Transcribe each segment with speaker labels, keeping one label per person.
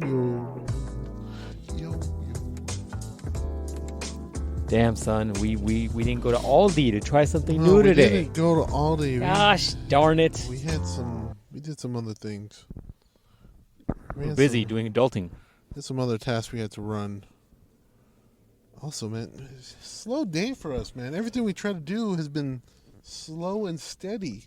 Speaker 1: yo.
Speaker 2: Damn, son, we didn't go to Aldi to try something new today.
Speaker 1: We didn't go to Aldi.
Speaker 2: Gosh, darn it.
Speaker 1: We did some other things.
Speaker 2: We're busy doing adulting.
Speaker 1: There's some other tasks we had to run. Also, man, slow day for us, man. Everything we try to do has been slow and steady.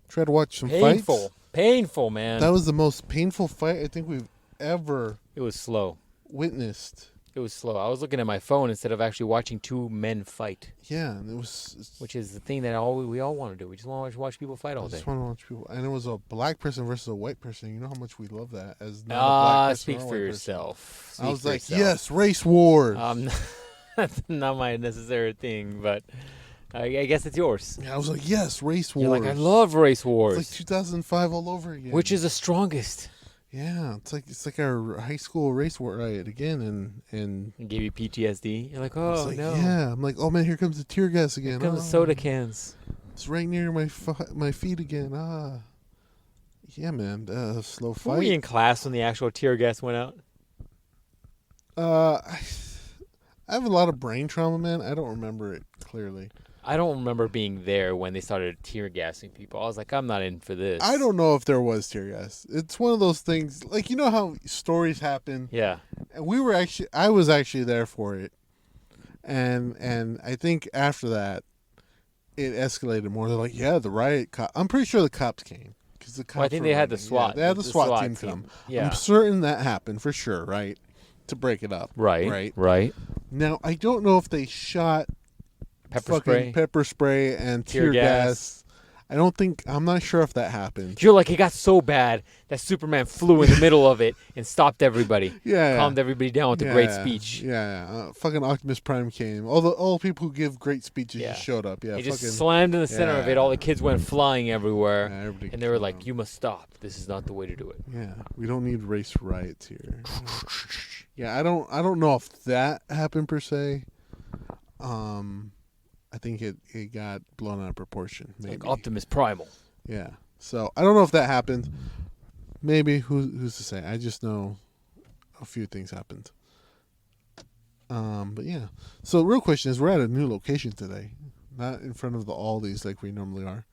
Speaker 1: Try to watch some fights.
Speaker 2: Painful, man.
Speaker 1: That was the most painful fight I think we've ever
Speaker 2: It was slow.
Speaker 1: witnessed.
Speaker 2: It was slow. I was looking at my phone instead of actually watching two men fight.
Speaker 1: Yeah, and it was...
Speaker 2: Which is the thing that we all want to do. We just want to watch people fight all day.
Speaker 1: I just want to watch people. And it was a black person versus a white person. You know how much we love that as not a black person
Speaker 2: speak
Speaker 1: or a
Speaker 2: for
Speaker 1: white
Speaker 2: yourself.
Speaker 1: person. I was like, yes, race wars.
Speaker 2: That's not my necessary thing, but I guess it's yours.
Speaker 1: Yeah, I was like, yes, race wars.
Speaker 2: You're like, I love race wars.
Speaker 1: It's like 2005 all over again.
Speaker 2: Which is the strongest?
Speaker 1: Yeah, it's like our high school race war riot again, and
Speaker 2: It gave you PTSD. You're like, oh
Speaker 1: like,
Speaker 2: no.
Speaker 1: Yeah, I'm like, oh man, here comes the tear gas again.
Speaker 2: Here comes the soda cans.
Speaker 1: It's right near my feet again. Yeah, man, slow fight.
Speaker 2: Were we in class when the actual tear gas went out?
Speaker 1: I have a lot of brain trauma, man. I don't remember it clearly.
Speaker 2: I don't remember being there when they started tear gassing people. I was like, I'm not in for this.
Speaker 1: I don't know if there was tear gas. It's one of those things, like, you know how stories happen?
Speaker 2: Yeah.
Speaker 1: And I was actually there for it. And I think after that, it escalated more. They're like, yeah, the riot I'm pretty sure the cops came. Cause the cops
Speaker 2: I think they had the SWAT.
Speaker 1: Yeah, they had the SWAT team come. Yeah. I'm certain that happened for sure, right? To break it up.
Speaker 2: Right.
Speaker 1: Now, I don't know if they shot pepper spray and tear gas. I'm not sure if that happened.
Speaker 2: You're like, it got so bad that Superman flew in the middle of it and stopped everybody.
Speaker 1: Yeah.
Speaker 2: Calmed everybody down with a great speech.
Speaker 1: Yeah. Fucking Optimus Prime came. All the people who give great speeches just showed up. Yeah.
Speaker 2: He just slammed in the center of it. All the kids went flying everywhere.
Speaker 1: Yeah,
Speaker 2: and they were like, you must stop. This is not the way to do it.
Speaker 1: Yeah. We don't need race riots here. Yeah, I don't know if that happened per se. I think it got blown out of proportion. Maybe.
Speaker 2: Like Optimus Primal.
Speaker 1: Yeah. So I don't know if that happened. Maybe. Who's to say? I just know a few things happened. But yeah. So the real question is, we're at a new location today, not in front of the Aldi's like we normally are.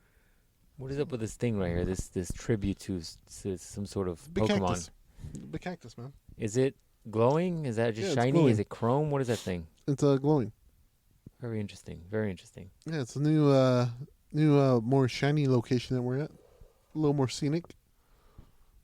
Speaker 2: What is up with this thing right here? This tribute to some sort of
Speaker 1: Big
Speaker 2: Pokemon.
Speaker 1: Cactus. Big Cactus, man.
Speaker 2: Is it glowing? Is that just shiny?
Speaker 1: Glowing.
Speaker 2: Is it chrome? What is that thing?
Speaker 1: It's glowing.
Speaker 2: Very interesting. Very interesting.
Speaker 1: Yeah, it's a new, more shiny location that we're at. A little more scenic.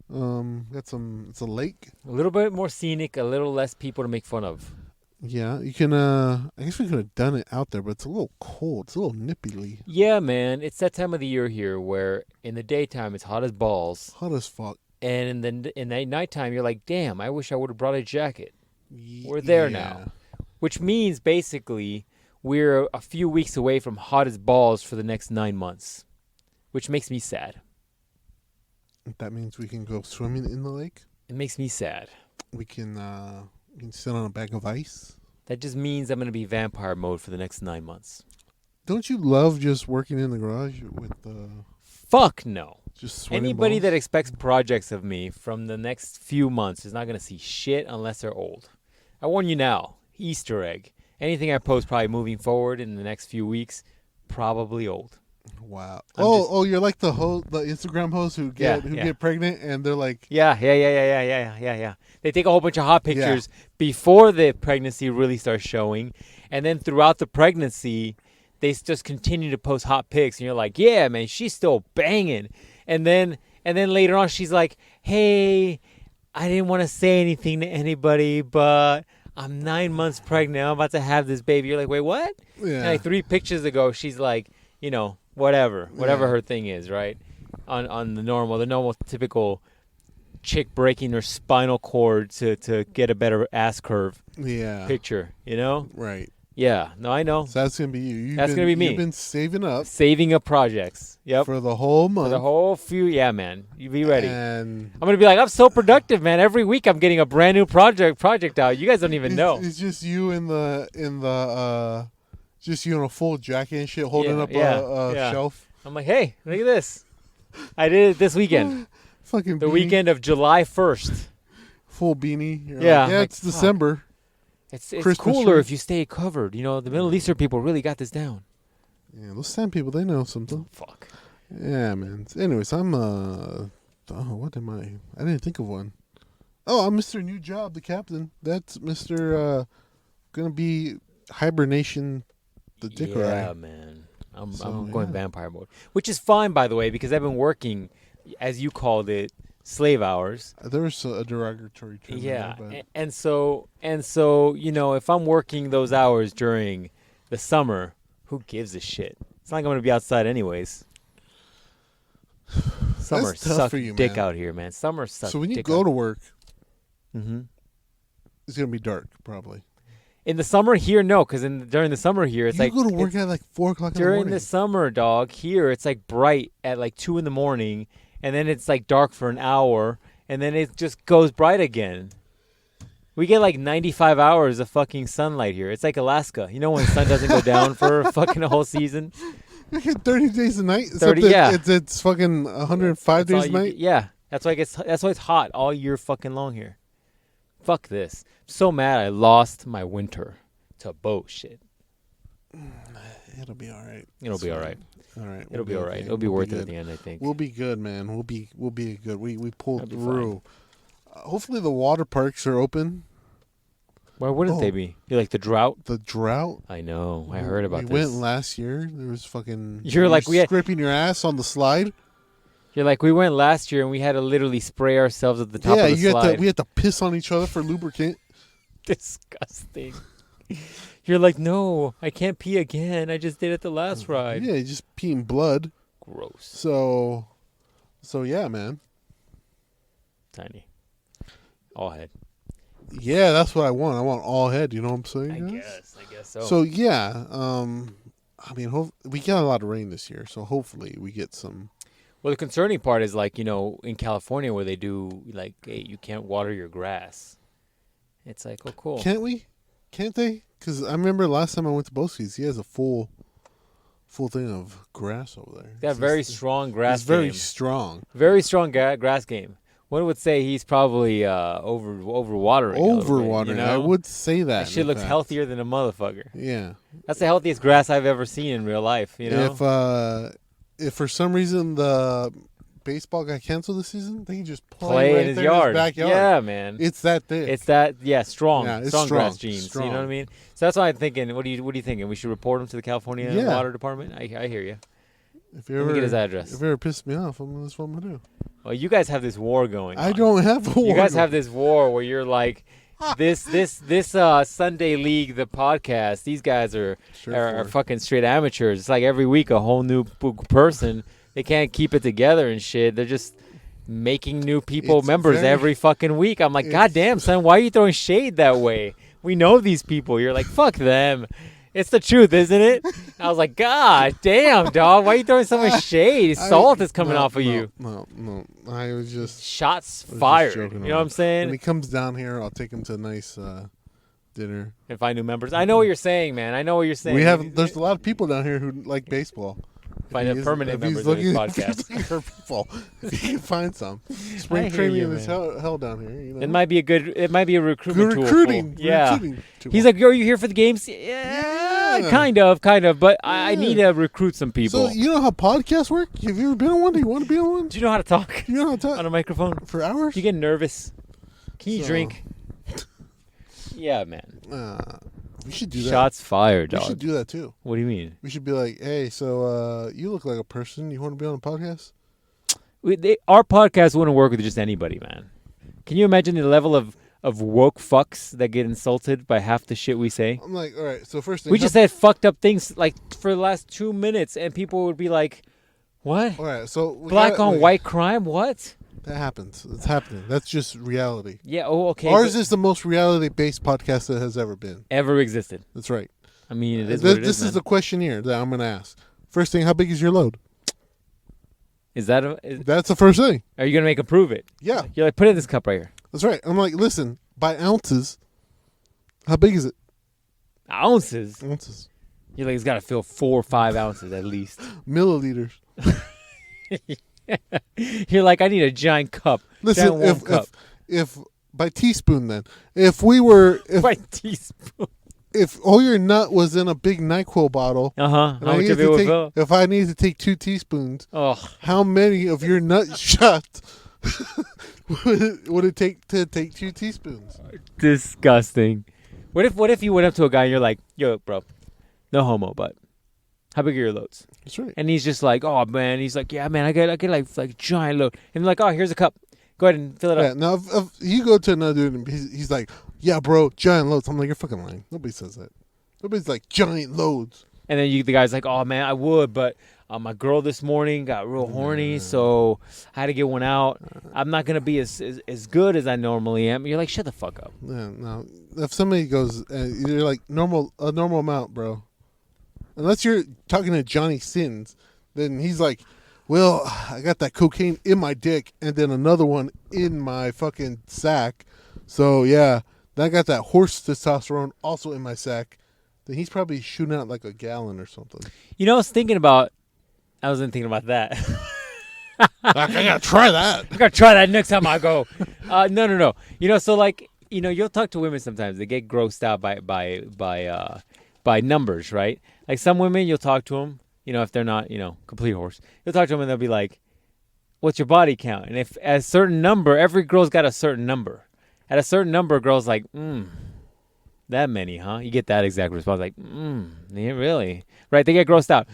Speaker 1: It's a lake.
Speaker 2: A little bit more scenic, a little less people to make fun of.
Speaker 1: Yeah, you can, I guess we could have done it out there, but it's a little cold. It's a little nippily.
Speaker 2: Yeah, man. It's that time of the year here where in the daytime it's hot as balls.
Speaker 1: Hot as fuck.
Speaker 2: And in the nighttime you're like, damn, I wish I would have brought a jacket. We're there now. Which means basically we're a few weeks away from hot as balls for the next 9 months, which makes me sad.
Speaker 1: That means we can go swimming in the lake?
Speaker 2: It makes me sad.
Speaker 1: We can sit on a bag of ice?
Speaker 2: That just means I'm going to be vampire mode for the next 9 months.
Speaker 1: Don't you love just working in the garage with
Speaker 2: Fuck no.
Speaker 1: Just sweating
Speaker 2: Anybody
Speaker 1: balls?
Speaker 2: that expects projects of me from the next few months is not going to see shit unless they're old. I warn you now. Easter egg. Anything I post probably moving forward in the next few weeks, probably old.
Speaker 1: Wow. You're like the Instagram hosts who get pregnant and they're like...
Speaker 2: Yeah. They take a whole bunch of hot pictures before the pregnancy really starts showing. And then throughout the pregnancy, they just continue to post hot pics. And you're like, yeah, man, she's still banging. And then later on, she's like, hey, I didn't want to say anything to anybody, but... I'm 9 months pregnant. I'm about to have this baby. You're like, wait, what?
Speaker 1: Yeah.
Speaker 2: And like 3 pictures ago, she's like, whatever her thing is, right? On the normal typical chick breaking her spinal cord to get a better ass curve.
Speaker 1: Yeah.
Speaker 2: Picture,
Speaker 1: Right.
Speaker 2: Yeah. No, I know.
Speaker 1: So that's gonna be you.
Speaker 2: That's gonna be me.
Speaker 1: You've been saving up
Speaker 2: projects. Yep.
Speaker 1: For the whole month.
Speaker 2: For the whole few. Yeah, man. You be ready.
Speaker 1: And
Speaker 2: I'm gonna be like, I'm so productive, man. Every week I'm getting a brand new project out. You guys don't even know.
Speaker 1: It's just you just you in a full jacket and shit, holding up a shelf.
Speaker 2: I'm like, hey, look at this. I did it this weekend.
Speaker 1: Fucking
Speaker 2: the weekend of July 1st.
Speaker 1: full beanie. You're
Speaker 2: Yeah,
Speaker 1: like, yeah,
Speaker 2: like,
Speaker 1: it's
Speaker 2: fuck.
Speaker 1: December.
Speaker 2: It's
Speaker 1: Christmas
Speaker 2: cooler
Speaker 1: tree.
Speaker 2: if you stay covered. You know, the Middle Eastern people really got this down.
Speaker 1: Yeah, those Sam people, they know something.
Speaker 2: Fuck.
Speaker 1: Yeah, man. Anyways, I'm what am I? I didn't think of one. Oh, I'm Mr. New Job, the captain. That's Mr. Gonna be hibernation, the dick
Speaker 2: Yeah,
Speaker 1: eye.
Speaker 2: man. I'm
Speaker 1: So,
Speaker 2: going
Speaker 1: yeah.
Speaker 2: vampire mode, which is fine, by the way, because I've been working, as you called it, slave hours.
Speaker 1: There was a derogatory term.
Speaker 2: Yeah,
Speaker 1: in there,
Speaker 2: and so you know, if I'm working those hours during the summer, who gives a shit? It's not like I'm gonna be outside anyways. Summer
Speaker 1: That's tough
Speaker 2: sucks
Speaker 1: for you,
Speaker 2: dick
Speaker 1: man.
Speaker 2: out here, man. Summer
Speaker 1: but
Speaker 2: sucks.
Speaker 1: so when you
Speaker 2: dick
Speaker 1: go
Speaker 2: out.
Speaker 1: to work,
Speaker 2: Mm-hmm.
Speaker 1: it's gonna be dark probably.
Speaker 2: In the summer here, no, because during the summer here, it's
Speaker 1: you
Speaker 2: like
Speaker 1: go to work
Speaker 2: it's-
Speaker 1: at like 4:00 in the
Speaker 2: during
Speaker 1: morning.
Speaker 2: the summer, dog. Here, it's like bright at like 2 a.m, and then it's like dark for an hour, and then it just goes bright again. We get like 95 hours of fucking sunlight here. It's like Alaska. You know when the sun doesn't go down for fucking a whole season?
Speaker 1: You get 30 days a night.
Speaker 2: 30,
Speaker 1: Except
Speaker 2: yeah.
Speaker 1: It's fucking 105
Speaker 2: That's all
Speaker 1: days a
Speaker 2: you
Speaker 1: night.
Speaker 2: get- Yeah, that's why it's hot all year fucking long here. Fuck this. I'm so mad I lost my winter to bullshit.
Speaker 1: It'll be all right.
Speaker 2: It'll be all right.
Speaker 1: All right.
Speaker 2: It'll be all right.
Speaker 1: okay.
Speaker 2: It'll be
Speaker 1: We'll
Speaker 2: worth it
Speaker 1: good.
Speaker 2: at the end, I think.
Speaker 1: We'll be good, man. We'll be good. We pulled
Speaker 2: That'll be
Speaker 1: through. Hopefully the water parks are open.
Speaker 2: Why wouldn't they
Speaker 1: Oh.
Speaker 2: be? You like the drought?
Speaker 1: The drought.
Speaker 2: I know. I heard about
Speaker 1: we
Speaker 2: this.
Speaker 1: went last year. There was fucking.
Speaker 2: You're like, we had-
Speaker 1: scraping your ass on the slide.
Speaker 2: You're like, we went last year and we had to literally spray ourselves at the top
Speaker 1: Yeah,
Speaker 2: of the slide.
Speaker 1: we had to piss on each other for lubricant.
Speaker 2: Disgusting. You're like, no, I can't pee again. I just did it the last ride.
Speaker 1: Yeah, just peeing blood.
Speaker 2: Gross.
Speaker 1: So yeah, man.
Speaker 2: Tiny. All head.
Speaker 1: Yeah, that's what I want. I want all head. You know what I'm saying?
Speaker 2: I
Speaker 1: guys?
Speaker 2: guess so.
Speaker 1: So yeah, I mean, we got a lot of rain this year, so hopefully we get some.
Speaker 2: Well, the concerning part is like, you know, in California where they do like, hey, you can't water your grass. It's like, oh, cool.
Speaker 1: Can't we? Can't they? Because I remember last time I went to Boski's, he has a full thing of grass over there.
Speaker 2: They have very strong grass
Speaker 1: It's very
Speaker 2: game.
Speaker 1: strong.
Speaker 2: Very strong grass game. One would say he's probably overwatering. a little bit,
Speaker 1: Overwatering.
Speaker 2: you know?
Speaker 1: I would say that.
Speaker 2: That shit
Speaker 1: in
Speaker 2: looks
Speaker 1: fact.
Speaker 2: healthier than a motherfucker.
Speaker 1: Yeah.
Speaker 2: That's the healthiest grass I've ever seen in real life. You know,
Speaker 1: If for some reason the baseball got canceled this season, they can just
Speaker 2: play
Speaker 1: right
Speaker 2: in his
Speaker 1: there
Speaker 2: yard.
Speaker 1: in his backyard.
Speaker 2: Yeah, man.
Speaker 1: It's that thick.
Speaker 2: It's that, strong,
Speaker 1: Yeah, it's
Speaker 2: strong grass
Speaker 1: strong,
Speaker 2: genes.
Speaker 1: strong.
Speaker 2: You know what I mean? So that's why I'm thinking. What are you thinking? We should report him to the California
Speaker 1: Yeah.
Speaker 2: Water Department. I hear you.
Speaker 1: If you
Speaker 2: Let
Speaker 1: ever
Speaker 2: me get his address.
Speaker 1: If you ever piss me off, that's what I'm gonna do.
Speaker 2: Well, you guys have this war going on.
Speaker 1: I don't have a
Speaker 2: You guys
Speaker 1: war.
Speaker 2: have this war where you're like, this Sunday League, the podcast. These guys are fucking straight amateurs. It's like every week a whole new person. They can't keep it together and shit. They're just making new people
Speaker 1: It's
Speaker 2: members
Speaker 1: very-
Speaker 2: every fucking week. I'm like,
Speaker 1: it's-
Speaker 2: God damn, son, why are you throwing shade that way? We know these people. You're like, fuck them. It's the truth, isn't it? I was like, God damn, dog. Why are you throwing so much shade? Salt is coming off of you.
Speaker 1: No. I was just
Speaker 2: Shots
Speaker 1: just
Speaker 2: fired.
Speaker 1: joking
Speaker 2: You know what I'm
Speaker 1: around.
Speaker 2: saying?
Speaker 1: When he comes down here, I'll take him to a nice dinner.
Speaker 2: And find new members. I know what you're saying, man. I know what you're saying.
Speaker 1: There's a lot of people down here who like baseball.
Speaker 2: Find
Speaker 1: If
Speaker 2: a
Speaker 1: he's-
Speaker 2: permanent
Speaker 1: if he's
Speaker 2: members of this
Speaker 1: looking- if he's
Speaker 2: podcast.
Speaker 1: looking for people. If he can find some.
Speaker 2: I
Speaker 1: Spring
Speaker 2: hear
Speaker 1: training
Speaker 2: you,
Speaker 1: is hell down here. You know?
Speaker 2: It might be a recruitment
Speaker 1: Good
Speaker 2: tool.
Speaker 1: recruiting.
Speaker 2: Yeah.
Speaker 1: Recruiting tool.
Speaker 2: He's like, "Yo, are you here for the games?" Yeah,
Speaker 1: Yeah.
Speaker 2: kind of, but I
Speaker 1: Yeah.
Speaker 2: need to recruit some people.
Speaker 1: So you know how podcasts work? Have you ever been on one? Do you want to be on one?
Speaker 2: Do you know how to talk
Speaker 1: Do you know how to
Speaker 2: on
Speaker 1: talk
Speaker 2: a microphone?
Speaker 1: for hours?
Speaker 2: Do you get nervous? Can you
Speaker 1: So-
Speaker 2: drink? Yeah, man.
Speaker 1: We should do that.
Speaker 2: Shots fired,
Speaker 1: We
Speaker 2: dog.
Speaker 1: should do that too.
Speaker 2: What do you mean?
Speaker 1: We should be like, hey, so you look like a person. You want to be on a podcast?
Speaker 2: Our podcast wouldn't work with just anybody, man. Can you imagine the level of woke fucks that get insulted by half the shit we say?
Speaker 1: I'm like, all right. So first thing,
Speaker 2: We just said fucked up things like for the last 2 minutes, and people would be like, "What?
Speaker 1: all right. So we
Speaker 2: Black
Speaker 1: gotta-
Speaker 2: on
Speaker 1: wait,
Speaker 2: white crime? What?"
Speaker 1: That happens. It's happening. That's just reality.
Speaker 2: Yeah. Oh, okay.
Speaker 1: Ours
Speaker 2: but
Speaker 1: is the most reality-based podcast that has ever been.
Speaker 2: ever existed.
Speaker 1: That's right.
Speaker 2: I mean, it is
Speaker 1: This
Speaker 2: what it is.
Speaker 1: is the questionnaire that I'm going to ask. First thing, how big is your load?
Speaker 2: Is that?
Speaker 1: That's the first thing.
Speaker 2: Are you gonna make him prove it?
Speaker 1: Yeah,
Speaker 2: You're like, put it in this cup right here.
Speaker 1: that's right. I'm like, listen, by ounces, how big is it?
Speaker 2: Ounces.
Speaker 1: Ounces.
Speaker 2: You're like, it's got to fill 4 or 5 ounces at least.
Speaker 1: Milliliters.
Speaker 2: You're like, I need a giant cup.
Speaker 1: Listen,
Speaker 2: giant warm cup.
Speaker 1: if by teaspoon then. If we were
Speaker 2: By teaspoon.
Speaker 1: if all your nut was in a big NyQuil bottle,
Speaker 2: How
Speaker 1: and I
Speaker 2: much
Speaker 1: needed
Speaker 2: of it
Speaker 1: to
Speaker 2: would
Speaker 1: take,
Speaker 2: fill?
Speaker 1: if I needed to take 2 teaspoons,
Speaker 2: Oh,
Speaker 1: how many of your nut shots would it take to take 2 teaspoons?
Speaker 2: disgusting. What if you went up to a guy and you're like, yo, bro, no homo, but how big are your loads?
Speaker 1: That's right.
Speaker 2: And he's just like, oh man, he's like, yeah, man, I get like giant load. And like, oh, here's a cup. Go ahead and fill it
Speaker 1: Yeah.
Speaker 2: up.
Speaker 1: Now, if you go to another dude and he's like, yeah, bro, giant loads. I'm like, you're fucking lying. Nobody says that. Nobody's like giant loads.
Speaker 2: And then the guy's like, oh man, I would, but my girl this morning got real horny, so I had to get one out. I'm not gonna be as good as I normally am. You're like, shut the fuck up.
Speaker 1: Yeah. No. If somebody goes, you're like a normal amount, bro. Unless you're talking to Johnny Sins, then he's like, well, I got that cocaine in my dick and then another one in my fucking sack. So, yeah, then I got that horse testosterone also in my sack. Then he's probably shooting out like a gallon or something.
Speaker 2: You know, I wasn't thinking about that.
Speaker 1: I gotta try that.
Speaker 2: I gotta try that next time I go. No. You know, so like, you know, you'll talk to women sometimes. They get grossed out by numbers, right? Like some women, you'll talk to them. You know, if they're not, you know, complete horse, you'll talk to them and they'll be like, "What's your body count?" And if at a certain number, every girl's got a certain number. At a certain number, a girl's like, that many, huh? You get that exact response, like, yeah, really, right? They get grossed out.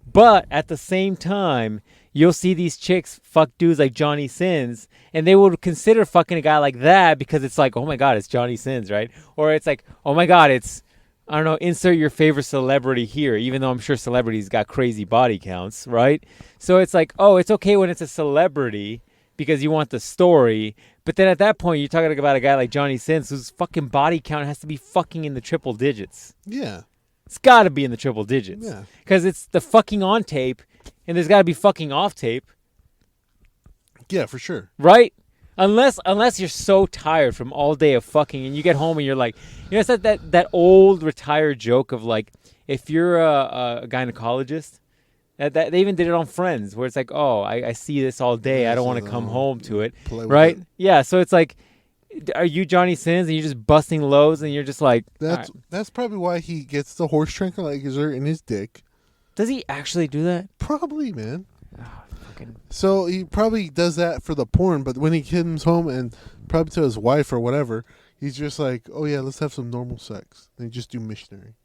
Speaker 2: But at the same time, you'll see these chicks fuck dudes like Johnny Sins, and they would consider fucking a guy like that because it's like, oh my god, it's Johnny Sins, right? Or it's like, oh my god, it's, I don't know, insert your favorite celebrity here, even though I'm sure celebrities got crazy body counts, right? So it's like, oh, it's okay when it's a celebrity because you want the story. But then at that point, you're talking about a guy like Johnny Sins whose fucking body count has to be fucking in the triple digits.
Speaker 1: Yeah.
Speaker 2: It's got to be in the triple digits.
Speaker 1: Yeah.
Speaker 2: Because it's the fucking on tape, and there's got to be fucking off tape.
Speaker 1: Yeah, for sure.
Speaker 2: Right? Unless you're so tired from all day of fucking and you get home and you're like, you know, it's that old retired joke of like, if you're a gynecologist, that they even did it on Friends, where it's like, oh, I see this all day. I don't want to come home to it. Right? Yeah. So it's like, are you Johnny Sins and you're just busting loads and you're just like,
Speaker 1: that's probably why he gets the horse tranquilizer in his dick.
Speaker 2: Does he actually do that?
Speaker 1: Probably, man.
Speaker 2: Oh, fucking.
Speaker 1: So he probably does that for the porn, but when he comes home and probably to his wife or whatever, he's just like, oh yeah, let's have some normal sex. And just do missionary.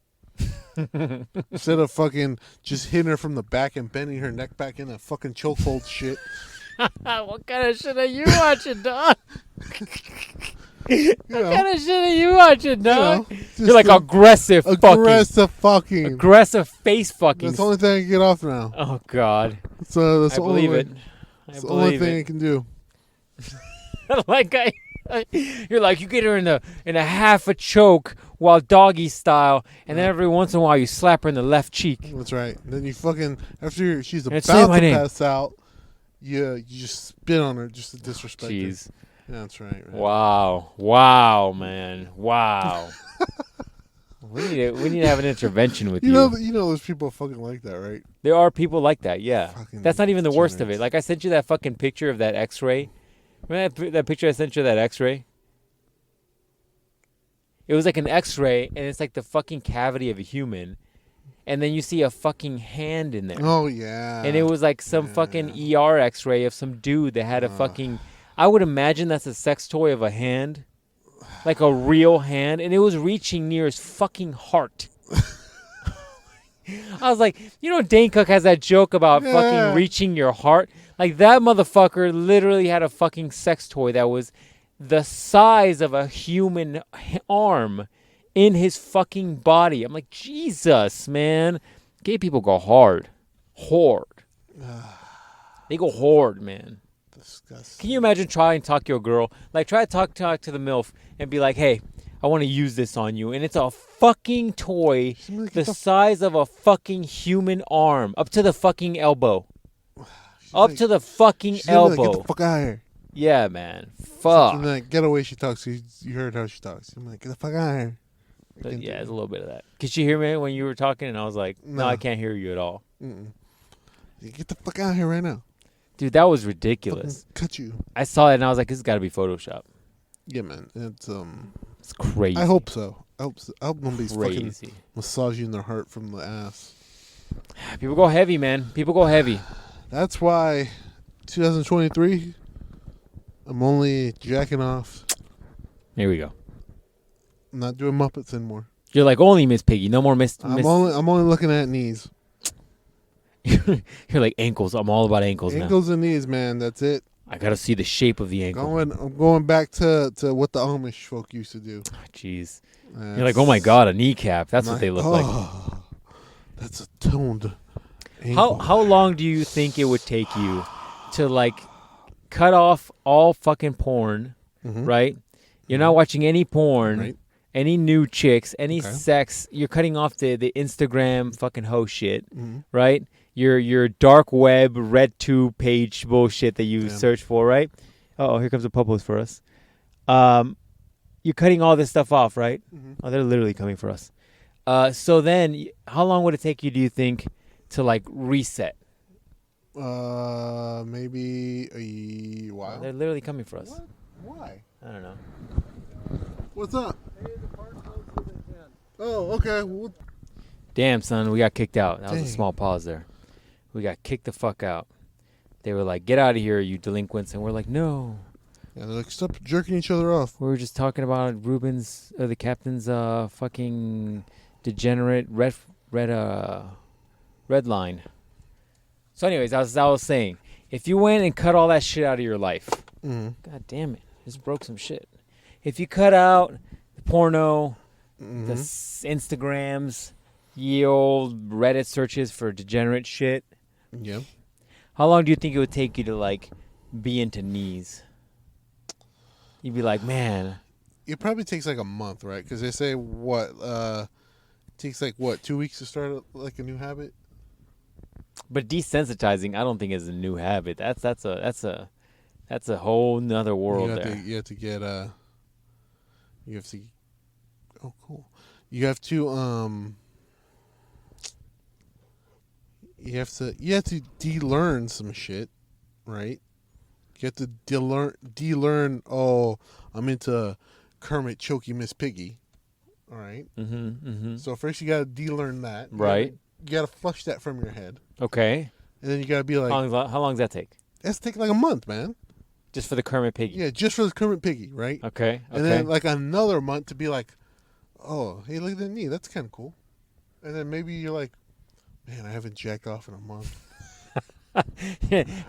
Speaker 1: Instead of fucking just hitting her from the back and bending her neck back in a fucking chokehold shit.
Speaker 2: What kind of shit are you watching, dog?
Speaker 1: You
Speaker 2: What
Speaker 1: know,
Speaker 2: kind of shit are you watching, dog?
Speaker 1: just
Speaker 2: You're like aggressive
Speaker 1: fucking.
Speaker 2: Aggressive face fucking.
Speaker 1: That's the only thing I can get off now.
Speaker 2: Oh, God.
Speaker 1: So that's
Speaker 2: I
Speaker 1: the only
Speaker 2: believe
Speaker 1: way.
Speaker 2: it.
Speaker 1: That's the only thing I can do.
Speaker 2: Like you're like, you get her in a half a choke while doggy style, and then every once in a while you slap her in the left cheek.
Speaker 1: That's right. And then you fucking, after she's
Speaker 2: And
Speaker 1: about
Speaker 2: say my
Speaker 1: to
Speaker 2: name.
Speaker 1: pass out, you just spit on her just to disrespect her.
Speaker 2: Jeez.
Speaker 1: Yeah, that's right.
Speaker 2: Wow, man. Wow. We need to have an intervention with you.
Speaker 1: You know those people fucking like that, right?
Speaker 2: There are people like that, yeah.
Speaker 1: Fucking
Speaker 2: That's not even the worst of it.
Speaker 1: degenerates.
Speaker 2: Like, I sent you that fucking picture of that x-ray. Remember that picture I sent you of that x-ray? It was like an x-ray, and it's like the fucking cavity of a human. And then you see a fucking hand in there.
Speaker 1: Oh, yeah.
Speaker 2: And it was like some fucking ER x-ray of some dude that had a fucking... I would imagine that's a sex toy of a hand. Like a real hand. And it was reaching near his fucking heart. I was like, you know, Dane Cook has that joke about fucking reaching your heart. Like, that motherfucker literally had a fucking sex toy that was the size of a human arm in his fucking body. I'm like, Jesus, man. Gay people go hard. They go hard, man.
Speaker 1: Disgusting.
Speaker 2: Can you imagine trying to talk to a girl? Like, try to talk to the MILF and be like, hey, I want to use this on you. And it's a fucking toy
Speaker 1: Like,
Speaker 2: the size of a fucking human arm. Up to the fucking elbow. Up to the fucking elbow.
Speaker 1: Like, get the fuck out of here.
Speaker 2: Yeah, man. Fuck.
Speaker 1: And that getaway she talks. You heard how she talks. I'm like, get the fuck out of here.
Speaker 2: But yeah, it's a little bit of that. Could you hear me when you were talking? And I was like, no, I can't hear you at all.
Speaker 1: Mm-mm. Get the fuck out of here right now.
Speaker 2: Dude, that was ridiculous.
Speaker 1: Fucking cut you.
Speaker 2: I saw it and I was like, this has got to be Photoshop.
Speaker 1: Yeah, man.
Speaker 2: It's crazy.
Speaker 1: I hope so. I hope nobody's fucking
Speaker 2: Crazy.
Speaker 1: massaging their heart from the ass.
Speaker 2: People go heavy, man. People go heavy.
Speaker 1: That's why 2023, I'm only jacking off.
Speaker 2: Here we go.
Speaker 1: I'm not doing Muppets anymore.
Speaker 2: You're like only Miss Piggy. No more Miss.
Speaker 1: I'm only looking at knees.
Speaker 2: You're like ankles. I'm all about ankles now.
Speaker 1: Ankles and knees, man. That's it.
Speaker 2: I gotta see the shape of the ankle.
Speaker 1: I'm going back to what the Amish folk used to do.
Speaker 2: Jeez. You're like, oh my god, a kneecap. That's what they look like.
Speaker 1: That's a toned ankle.
Speaker 2: How long do you think it would take you to like cut off all fucking porn, right? You're not watching any porn,
Speaker 1: Right.
Speaker 2: any new chicks, any
Speaker 1: Okay.
Speaker 2: sex. You're cutting off the Instagram fucking hoe shit, right? Your dark web red tube page bullshit that you search for, right? Oh, here comes the popos for us. You're cutting all this stuff off, right? Oh, they're literally coming for us. So then, how long would it take you, do you think, to like reset?
Speaker 1: Maybe a while.
Speaker 2: Oh, they're literally coming for us.
Speaker 1: What? Why?
Speaker 2: I don't know.
Speaker 1: What's up? Oh, okay. Well,
Speaker 2: Damn, son, we got kicked out. That was a
Speaker 1: Dang.
Speaker 2: small pause there. We got kicked the fuck out. They were like, get out of here, you delinquents. And we're like, no.
Speaker 1: yeah, they're like, stop jerking each other off.
Speaker 2: We were just talking about Ruben's, the captain's fucking degenerate red line. So anyways, as I was saying, if you went and cut all that shit out of your life, god damn it, just broke some shit. If you cut out the porno, the Instagrams, ye old Reddit searches for degenerate shit,
Speaker 1: Yeah.
Speaker 2: how long do you think it would take you to like be into knees? You'd be like, man,
Speaker 1: It probably takes like a month, right? Because they say what takes like what 2 weeks to start like a new habit.
Speaker 2: but desensitizing, I don't think is a new habit. That's a whole nother world there.
Speaker 1: You have to get you have to. Oh, cool. You have to You have to de-learn some shit, right? You have to de-learn. Oh, I'm into Kermit choky Miss Piggy. All right. So first you gotta de-learn that.
Speaker 2: Right.
Speaker 1: You gotta flush that from your head,
Speaker 2: Okay.
Speaker 1: and then you gotta be like,
Speaker 2: How long does that take?
Speaker 1: that's take like a month, man.
Speaker 2: Just for the Kermit Piggy.
Speaker 1: Yeah, just for the Kermit Piggy, right?
Speaker 2: Okay.
Speaker 1: And then like another month to be like, oh, hey, look at that knee. That's kind of cool. And then maybe you're like, man, I haven't jacked off in a month.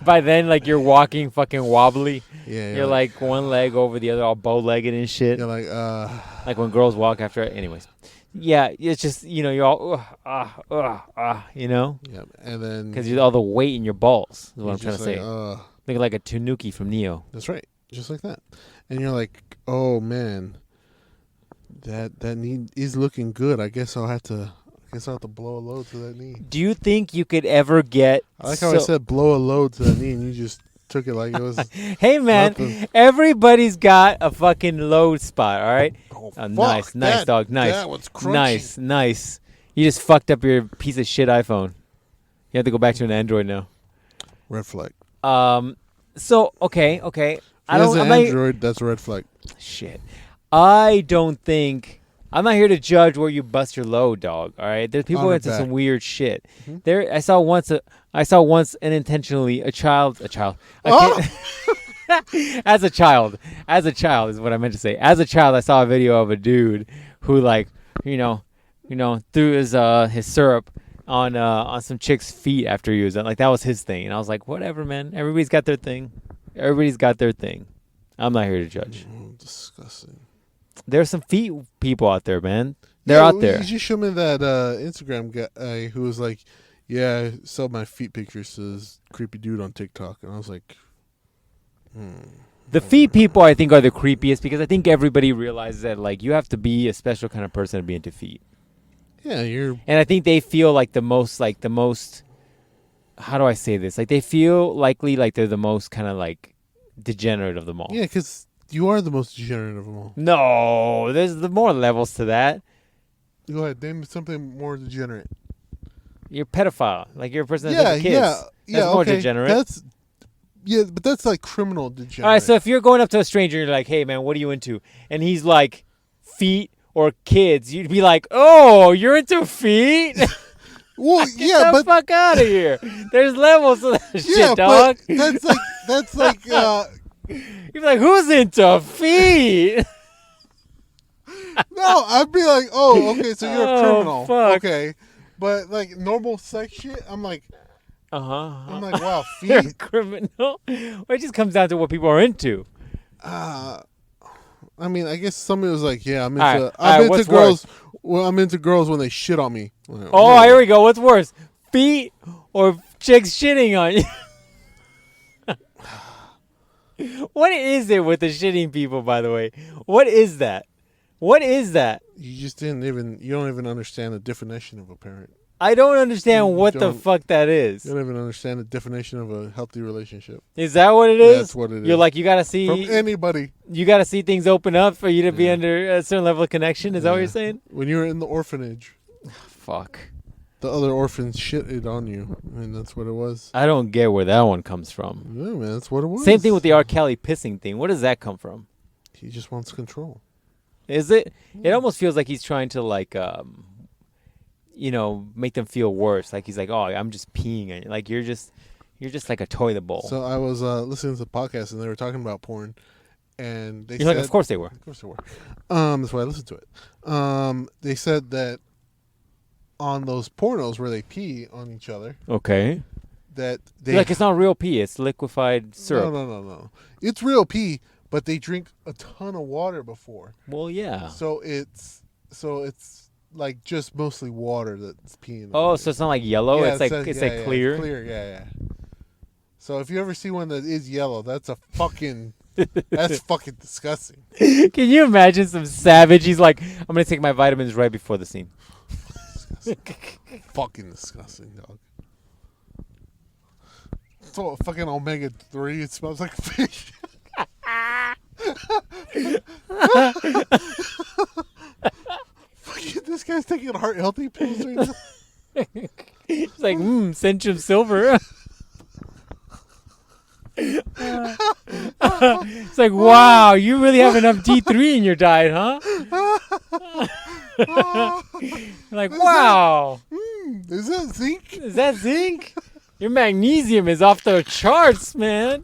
Speaker 2: By then, like you're walking fucking wobbly.
Speaker 1: Yeah.
Speaker 2: You're like one leg over the other, all bow-legged and shit.
Speaker 1: You're like,
Speaker 2: Like when girls walk after. Anyways, yeah, it's just you're all you know,
Speaker 1: yeah. And then
Speaker 2: because you're all the weight in your balls. Is what
Speaker 1: you're
Speaker 2: I'm trying to
Speaker 1: just
Speaker 2: say.
Speaker 1: like,
Speaker 2: Looking like a Tanuki from Neo.
Speaker 1: that's right, just like that. And you're like, oh man, that knee is looking good. I guess I'll have to blow a load to that knee.
Speaker 2: Do you think you could ever get?
Speaker 1: I like how I said blow a load to that knee, and you just took it like it was.
Speaker 2: Hey man,
Speaker 1: nothing.
Speaker 2: everybody's got a fucking load spot. All right.
Speaker 1: Oh,
Speaker 2: Nice, dog. Nice,
Speaker 1: That was crunchy.
Speaker 2: nice. You just fucked up your piece of shit iPhone. You have to go back to an Android now.
Speaker 1: Red flag.
Speaker 2: So okay.
Speaker 1: As an Android, that's a red flag.
Speaker 2: Shit. I don't think. I'm not here to judge where you bust your load, dog. All right. There's people
Speaker 1: On
Speaker 2: into
Speaker 1: her
Speaker 2: some
Speaker 1: back.
Speaker 2: weird shit. There. I saw once unintentionally a child.
Speaker 1: Oh!
Speaker 2: As a child is what I meant to say. As a child, I saw a video of a dude who like, threw his syrup on some chick's feet after he was like that was his thing, and I was like, whatever, man. Everybody's got their thing. I'm not here to judge.
Speaker 1: Disgusting.
Speaker 2: There's some feet people out there, man. They're out there.
Speaker 1: You just showed me that Instagram guy who was like, yeah, I sell my feet pictures to this creepy dude on TikTok, and I was like,
Speaker 2: The feet people, I think, are the creepiest because I think everybody realizes that like you have to be a special kind of person to be into feet.
Speaker 1: yeah, you're.
Speaker 2: And I think they feel like the most, how do I say this? Like they feel likely like they're the most kind of like degenerate of them all.
Speaker 1: Yeah, because you are the most degenerate of them all.
Speaker 2: No, there's more levels to that.
Speaker 1: Go ahead, name something more degenerate.
Speaker 2: You're a pedophile. Like you're a person that's into kids.
Speaker 1: Yeah,
Speaker 2: That's more
Speaker 1: okay.
Speaker 2: degenerate.
Speaker 1: That's Yeah, but that's like criminal degenerate.
Speaker 2: All right, so if you're going up to a stranger and you're like, hey, man, what are you into? And he's like, feet or kids, you'd be like, oh, you're into feet?
Speaker 1: Well,
Speaker 2: Get
Speaker 1: yeah,
Speaker 2: the
Speaker 1: but
Speaker 2: fuck out of here. There's levels to that
Speaker 1: yeah,
Speaker 2: shit, dog.
Speaker 1: but that's like
Speaker 2: You'd be like, who's into feet?
Speaker 1: no, I'd be like, oh, okay, so you're a
Speaker 2: Oh,
Speaker 1: criminal,
Speaker 2: fuck.
Speaker 1: okay, but like normal sex shit, I'm like,
Speaker 2: I'm
Speaker 1: wow,
Speaker 2: You're a
Speaker 1: feet.
Speaker 2: criminal. Well, it just comes down to what people are into.
Speaker 1: I mean, I guess somebody was like, yeah, I'm
Speaker 2: All
Speaker 1: into,
Speaker 2: right,
Speaker 1: I'm into
Speaker 2: what's
Speaker 1: girls. Well, I'm into girls when they shit on me. Like,
Speaker 2: Oh, here we go. What's worse, feet or chicks shitting on you? What is it with the shitting people, by the way? What is that? What is that?
Speaker 1: You just you don't even understand the definition of a parent.
Speaker 2: I don't understand
Speaker 1: You
Speaker 2: what the
Speaker 1: don't-
Speaker 2: fuck that is.
Speaker 1: You don't even understand the definition of a healthy relationship.
Speaker 2: Is that what it is?
Speaker 1: That's what it
Speaker 2: You're
Speaker 1: is.
Speaker 2: like, you gotta
Speaker 1: From
Speaker 2: see
Speaker 1: anybody.
Speaker 2: things open up for you to be
Speaker 1: Yeah.
Speaker 2: under a certain level of connection. Is that what
Speaker 1: Yeah.
Speaker 2: you're saying?
Speaker 1: When you were in the orphanage,
Speaker 2: Fuck.
Speaker 1: the other orphans shitted on you. I mean, that's what it was.
Speaker 2: I don't get where that one comes from.
Speaker 1: Yeah, man, that's what it was.
Speaker 2: Same thing with the R. Kelly pissing thing. What does that come from?
Speaker 1: He just wants control.
Speaker 2: Is it? It almost feels like he's trying to make them feel worse. Like he's like, oh, I'm just peeing on you. Like you're just like a toilet bowl.
Speaker 1: So I was listening to the podcast and they were talking about porn, and they
Speaker 2: You're
Speaker 1: said,
Speaker 2: like, of course they were.
Speaker 1: Of course they were. That's why I listened to it. They said that on those pornos where they pee on each other,
Speaker 2: Okay.
Speaker 1: that they
Speaker 2: You're like, it's not real pee. It's liquefied syrup.
Speaker 1: No. It's real pee, but they drink a ton of water before.
Speaker 2: Well, yeah.
Speaker 1: So it's like just mostly water that's peeing.
Speaker 2: Oh, so it's not like yellow.
Speaker 1: Yeah,
Speaker 2: it's like clear.
Speaker 1: It's clear, yeah. So if you ever see one that is yellow, that's fucking disgusting.
Speaker 2: Can you imagine some savage? He's like, I'm gonna take my vitamins right before the scene.
Speaker 1: Fucking disgusting, dog. So fucking omega-3. It smells like fish. Fucking, this guy's taking heart healthy pills right now.
Speaker 2: It's like, Centrum Silver. It's like, wow, you really have enough D3 in your diet, huh? Like, wow.
Speaker 1: Is that zinc?
Speaker 2: Is that zinc? Your magnesium is off the charts, man.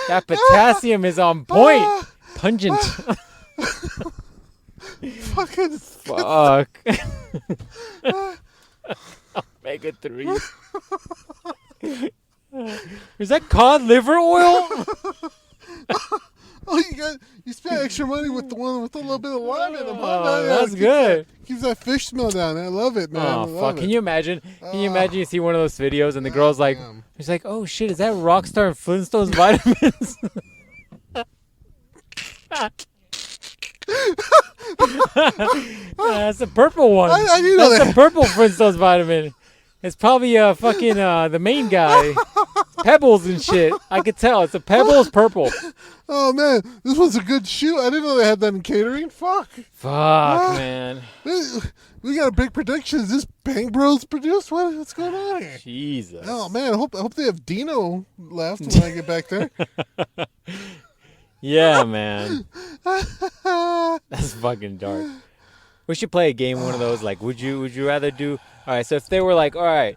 Speaker 2: That potassium is on point. Pungent.
Speaker 1: Fucking
Speaker 2: Fuck. Omega 3. Is that cod liver oil?
Speaker 1: oh, you spent extra money with the one with a little bit of lime in them.
Speaker 2: Oh, that's good.
Speaker 1: Keeps that fish smell down. I love it, man. I
Speaker 2: Oh
Speaker 1: love
Speaker 2: fuck!
Speaker 1: it.
Speaker 2: Can you imagine? You see one of those videos and the girl's like,
Speaker 1: damn.
Speaker 2: she's like, "Oh shit, is that Rockstar and Flintstones vitamins?" That's the purple one.
Speaker 1: I didn't know
Speaker 2: That's
Speaker 1: that.
Speaker 2: the purple Flintstones vitamin. It's probably fucking the main guy, Pebbles and shit. I could tell it's a Pebbles purple.
Speaker 1: Oh man, this was a good shoot. I didn't know they had that in catering. Fuck,
Speaker 2: Man.
Speaker 1: we got a big production. Is this Bang Bros produced? What's going on here?
Speaker 2: Jesus.
Speaker 1: Oh man, I hope they have Dino left when I get back there.
Speaker 2: Yeah, man. That's fucking dark. We should play a game, one of those. Like, would you rather do? All right. So if they were like, all right,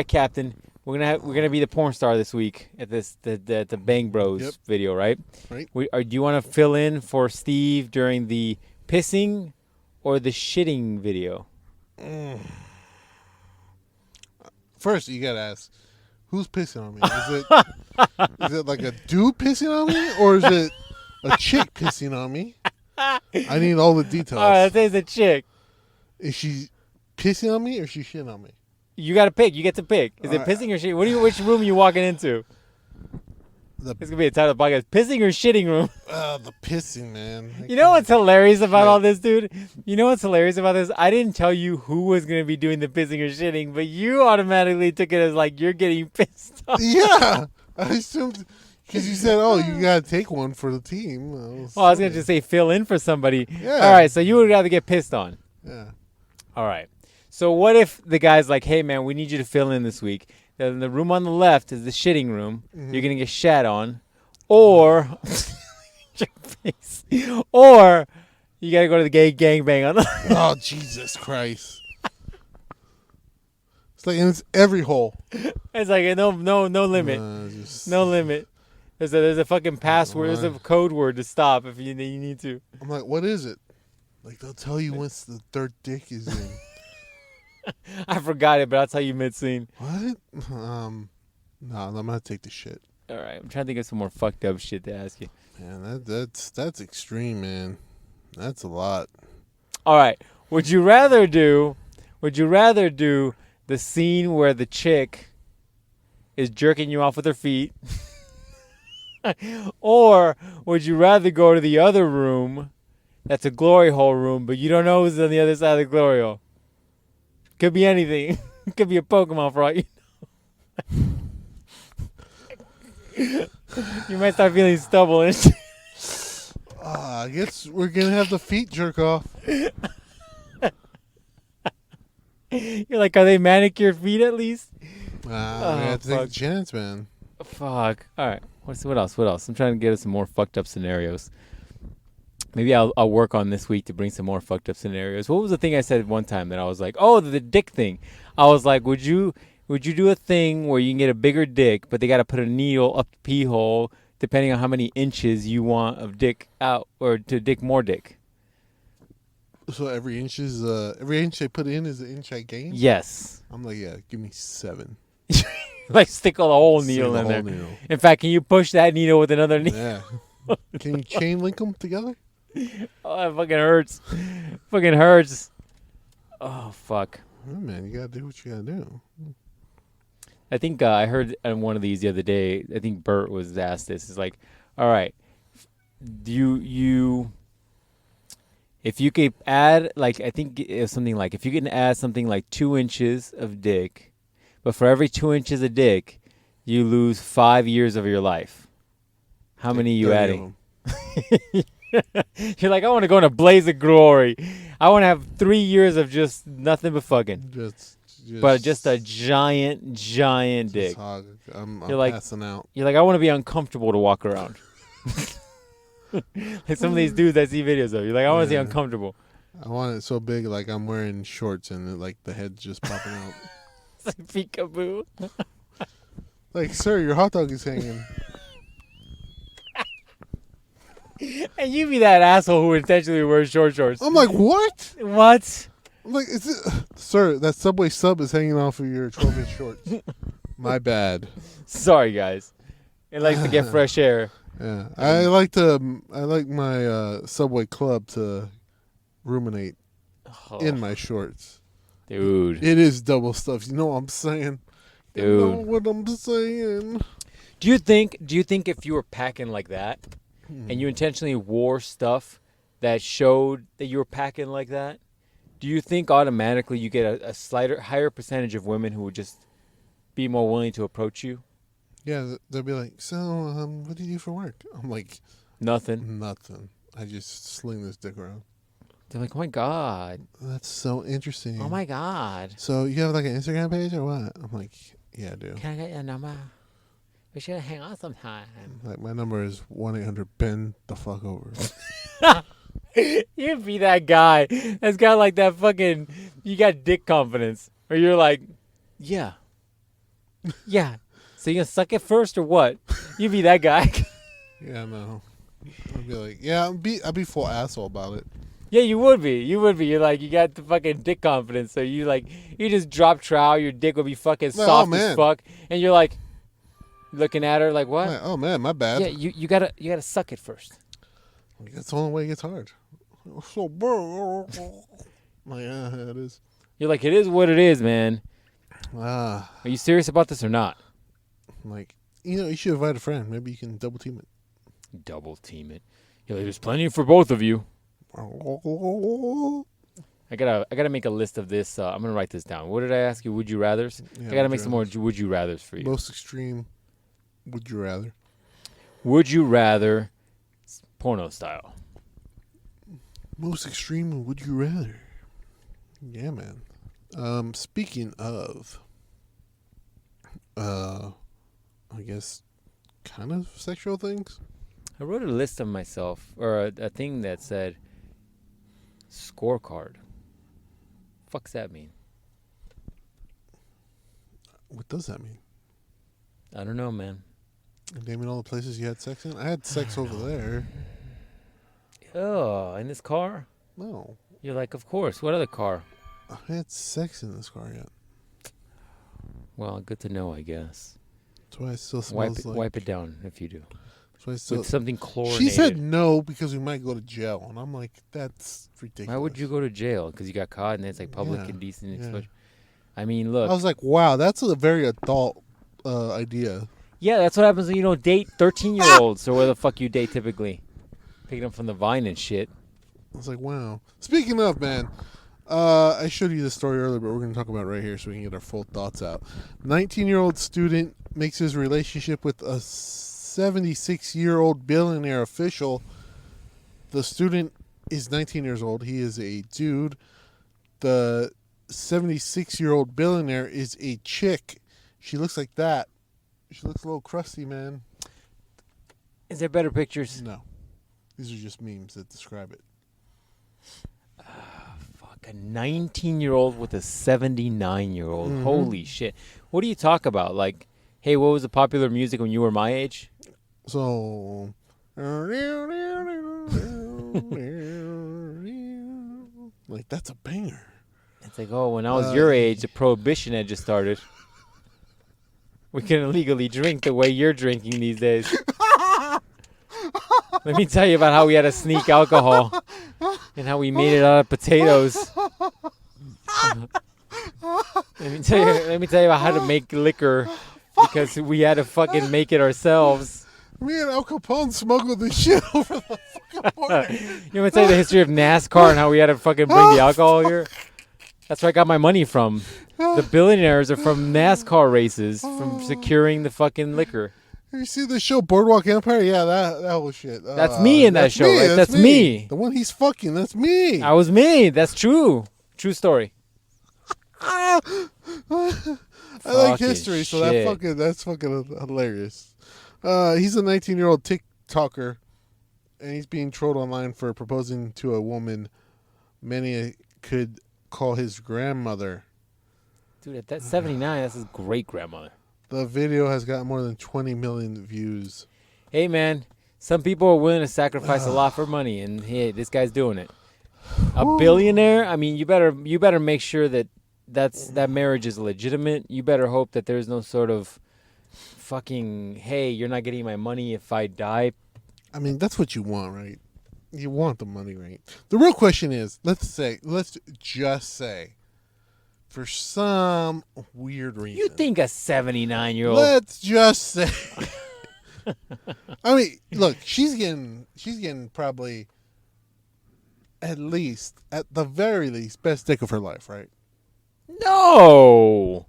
Speaker 2: Captain, we're gonna be the porn star this week at the Bang Bros video, right?
Speaker 1: Right.
Speaker 2: Do you want to fill in for Steve during the pissing or the shitting video?
Speaker 1: First, you gotta ask, who's pissing on me? Is it like a dude pissing on me, or is it a chick pissing on me? I need all the details.
Speaker 2: All right, let's say it's a chick.
Speaker 1: Is she pissing on me or is she shitting on me?
Speaker 2: You got to pick. You get to pick. Is it
Speaker 1: All right.
Speaker 2: pissing or shitting? Which room are you walking into?
Speaker 1: The
Speaker 2: It's gonna be the title of the podcast: pissing or shitting room.
Speaker 1: the pissing, man.
Speaker 2: You know what's hilarious about
Speaker 1: Yeah.
Speaker 2: all this, dude? You know what's hilarious about this? I didn't tell you who was going to be doing the pissing or shitting, but you automatically took it as like you're getting pissed off.
Speaker 1: Yeah, I assumed because you said, "Oh, you gotta take one for the team."
Speaker 2: Well, I was going to just say fill in for somebody.
Speaker 1: Yeah.
Speaker 2: All right, so you would rather get pissed on.
Speaker 1: Yeah.
Speaker 2: All right. So what if the guy's like, hey, man, we need you to fill in this week. then the room on the left is the shitting room. You're gonna get shat on, or your face, or you gotta go to the gay gangbang on the.
Speaker 1: Oh, Jesus Christ! It's like it's every hole.
Speaker 2: It's like no limit, no limit. There's a fucking password. There's a code word to stop if you need to.
Speaker 1: I'm like, what is it? Like they'll tell you once the third dick is in.
Speaker 2: I forgot it, but I'll tell you mid-scene.
Speaker 1: What? No, I'm gonna take the shit.
Speaker 2: All right, I'm trying to think of some more fucked up shit to ask you.
Speaker 1: Man, that's extreme, man. That's a lot.
Speaker 2: All right, would you rather do the scene where the chick is jerking you off with her feet, or would you rather go to the other room? That's a glory hole room, but you don't know who's on the other side of the glory hole. Could be anything. Could be a Pokemon for all you know. You might start feeling stubble and shit.
Speaker 1: I guess we're gonna have the feet jerk off.
Speaker 2: You're like, are they manicured feet at least?
Speaker 1: We have to take a chance, man.
Speaker 2: Fuck. All right. What else? I'm trying to get us some more fucked up scenarios. Maybe I'll work on this week to bring some more fucked up scenarios. What was the thing I said one time that I was like, oh, the dick thing? I was like, would you do a thing where you can get a bigger dick, but they got to put a needle up the pee hole depending on how many inches you want of dick out, or to dick more dick?
Speaker 1: So every inch they put in is an inch I gain?
Speaker 2: Yes.
Speaker 1: I'm like, yeah, give me 7.
Speaker 2: Like stick a whole needle in there.
Speaker 1: Needle.
Speaker 2: In fact, can you push that needle with another needle?
Speaker 1: Yeah. Can you chain link them together?
Speaker 2: Oh, it fucking hurts. Fucking hurts. Oh, fuck.
Speaker 1: Oh, man, you gotta do what you gotta do.
Speaker 2: I think I heard on one of these the other day, I think Bert was asked this. It's like, all right, if you could add, like, I think it's something like, if you can add something like 2 inches of dick, but for every 2 inches of dick, you lose 5 years of your life. How many are you adding? You're like, I want to go in a blaze of glory. I want to have 3 years of just nothing but fucking. But just a giant dick.
Speaker 1: I'm
Speaker 2: like,
Speaker 1: passing out.
Speaker 2: You're like, I want to be uncomfortable to walk around. Like some of these dudes I see videos of. You're like, I want to be uncomfortable.
Speaker 1: I want it so big, like I'm wearing shorts and like the head's just popping out.
Speaker 2: It's like peekaboo.
Speaker 1: Like, sir, your hot dog is hanging.
Speaker 2: And you be that asshole who intentionally wears short shorts.
Speaker 1: I'm like, what?
Speaker 2: What?
Speaker 1: I'm like, sir, that Subway sub is hanging off of your 12-inch shorts. My bad.
Speaker 2: Sorry, guys. It likes to get fresh air.
Speaker 1: Yeah, I like my Subway club to ruminate in my shorts.
Speaker 2: Dude.
Speaker 1: It is double stuffed. You know what I'm saying?
Speaker 2: Dude.
Speaker 1: You know what I'm saying?
Speaker 2: Do you think if you were packing like that and you intentionally wore stuff that showed that you were packing like that, do you think automatically you get a higher percentage of women who would just be more willing to approach you?
Speaker 1: Yeah, they'll be like, so, what do you do for work? I'm like,
Speaker 2: Nothing.
Speaker 1: I just sling this dick around.
Speaker 2: They're like, oh my God.
Speaker 1: That's so interesting.
Speaker 2: Oh my God.
Speaker 1: So you have like an Instagram page or what? I'm like, yeah, I do.
Speaker 2: Can I get your number? We should hang out sometime.
Speaker 1: Like, my number is 1-800 bend the fuck over.
Speaker 2: You'd be that guy that's got like that fucking, you got dick confidence. Or you're like, yeah. Yeah. So you gonna suck it first or what? You'd be that guy.
Speaker 1: Yeah, no. I'd be like, yeah, I'd be full asshole about it.
Speaker 2: Yeah, you would be. You're like, you got the fucking dick confidence. So you just drop trowel, your dick will be fucking soft as fuck. And you're like, looking at her like, what?
Speaker 1: Like, oh man, my bad.
Speaker 2: Yeah, you gotta suck it first.
Speaker 1: That's the only way it gets hard. So, bro. Like, yeah, it is.
Speaker 2: You're like, it is what it is, man.
Speaker 1: Are
Speaker 2: you serious about this or not?
Speaker 1: Like, you should invite a friend. Maybe you can double team it.
Speaker 2: Double team it. You're like, there's plenty for both of you. I gotta make a list of this. I'm gonna write this down. What did I ask you? Would you rather's?
Speaker 1: Yeah,
Speaker 2: I gotta make some more would you rather's for you.
Speaker 1: Most extreme. Would you rather?
Speaker 2: Would you rather, porno style?
Speaker 1: Most extreme. Would you rather? Yeah, man. Speaking of, I guess, kind of sexual things.
Speaker 2: I wrote a list of myself, or a thing that said scorecard. Fuck's that mean?
Speaker 1: What does that mean?
Speaker 2: I don't know, man.
Speaker 1: Naming all the places you had sex in? I had sex over there.
Speaker 2: Oh, in this car?
Speaker 1: No.
Speaker 2: You're like, of course. What other car?
Speaker 1: I had sex in this car yet.
Speaker 2: Well, good to know, I guess.
Speaker 1: That's why it still smells
Speaker 2: Wipe it down if you do.
Speaker 1: That's why it still,
Speaker 2: with something chlorinated.
Speaker 1: She said no because we might go to jail. And I'm like, that's ridiculous.
Speaker 2: Why would you go to jail? Because you got caught and it's like public indecent exposure. I mean, look.
Speaker 1: I was like, wow, that's a very adult idea.
Speaker 2: Yeah, that's what happens when you don't date 13-year-olds or where the fuck you date typically. Picking up from the Vine and shit.
Speaker 1: I was like, wow. Speaking of, man, I showed you this story earlier, but we're going to talk about it right here so we can get our full thoughts out. 19-year-old student makes his relationship with a 76-year-old billionaire official. The student is 19 years old. He is a dude. The 76-year-old billionaire is a chick. She looks like that. She looks a little crusty, man.
Speaker 2: Is there better pictures?
Speaker 1: No. These are just memes that describe it.
Speaker 2: Fuck, a 19-year-old with a 79-year-old.
Speaker 1: Mm-hmm.
Speaker 2: Holy shit. What do you talk about? Like, hey, what was the popular music when you were my age?
Speaker 1: So, like, that's a banger.
Speaker 2: It's like, oh, when I was your age, the prohibition had just started. We can illegally drink the way you're drinking these days. Let me tell you about how we had to sneak alcohol and how we made it out of potatoes. Let me tell you about how to make liquor because we had to fucking make it ourselves.
Speaker 1: Me and Al Capone smuggled this shit over the fucking border.
Speaker 2: You want me to tell you the history of NASCAR and how we had to fucking bring the alcohol here? That's where I got my money from. The billionaires are from NASCAR races, from securing the fucking liquor.
Speaker 1: You see the show Boardwalk Empire? Yeah, that whole shit.
Speaker 2: That's me in that show, right? That's me.
Speaker 1: The one he's fucking, that's me.
Speaker 2: I was me. That's true. True story.
Speaker 1: I like
Speaker 2: Fucking
Speaker 1: history, so
Speaker 2: shit.
Speaker 1: that's fucking hilarious. He's a 19-year-old TikToker, and he's being trolled online for proposing to a woman many could call his grandmother.
Speaker 2: Dude, that's 79. That's his great grandmother.
Speaker 1: The video has got more than 20 million views.
Speaker 2: Hey, man, some people are willing to sacrifice a lot for money, and hey, this guy's doing it. A billionaire? I mean, you better make sure that that marriage is legitimate. You better hope that there's no sort of fucking, hey, you're not getting my money if I die.
Speaker 1: I mean, that's what you want, right? You want the money, right? The real question is, let's just say, for some weird reason.
Speaker 2: You think a 79-year-old?
Speaker 1: Let's just say. I mean, look, she's getting probably at the very least, best dick of her life, right?
Speaker 2: No.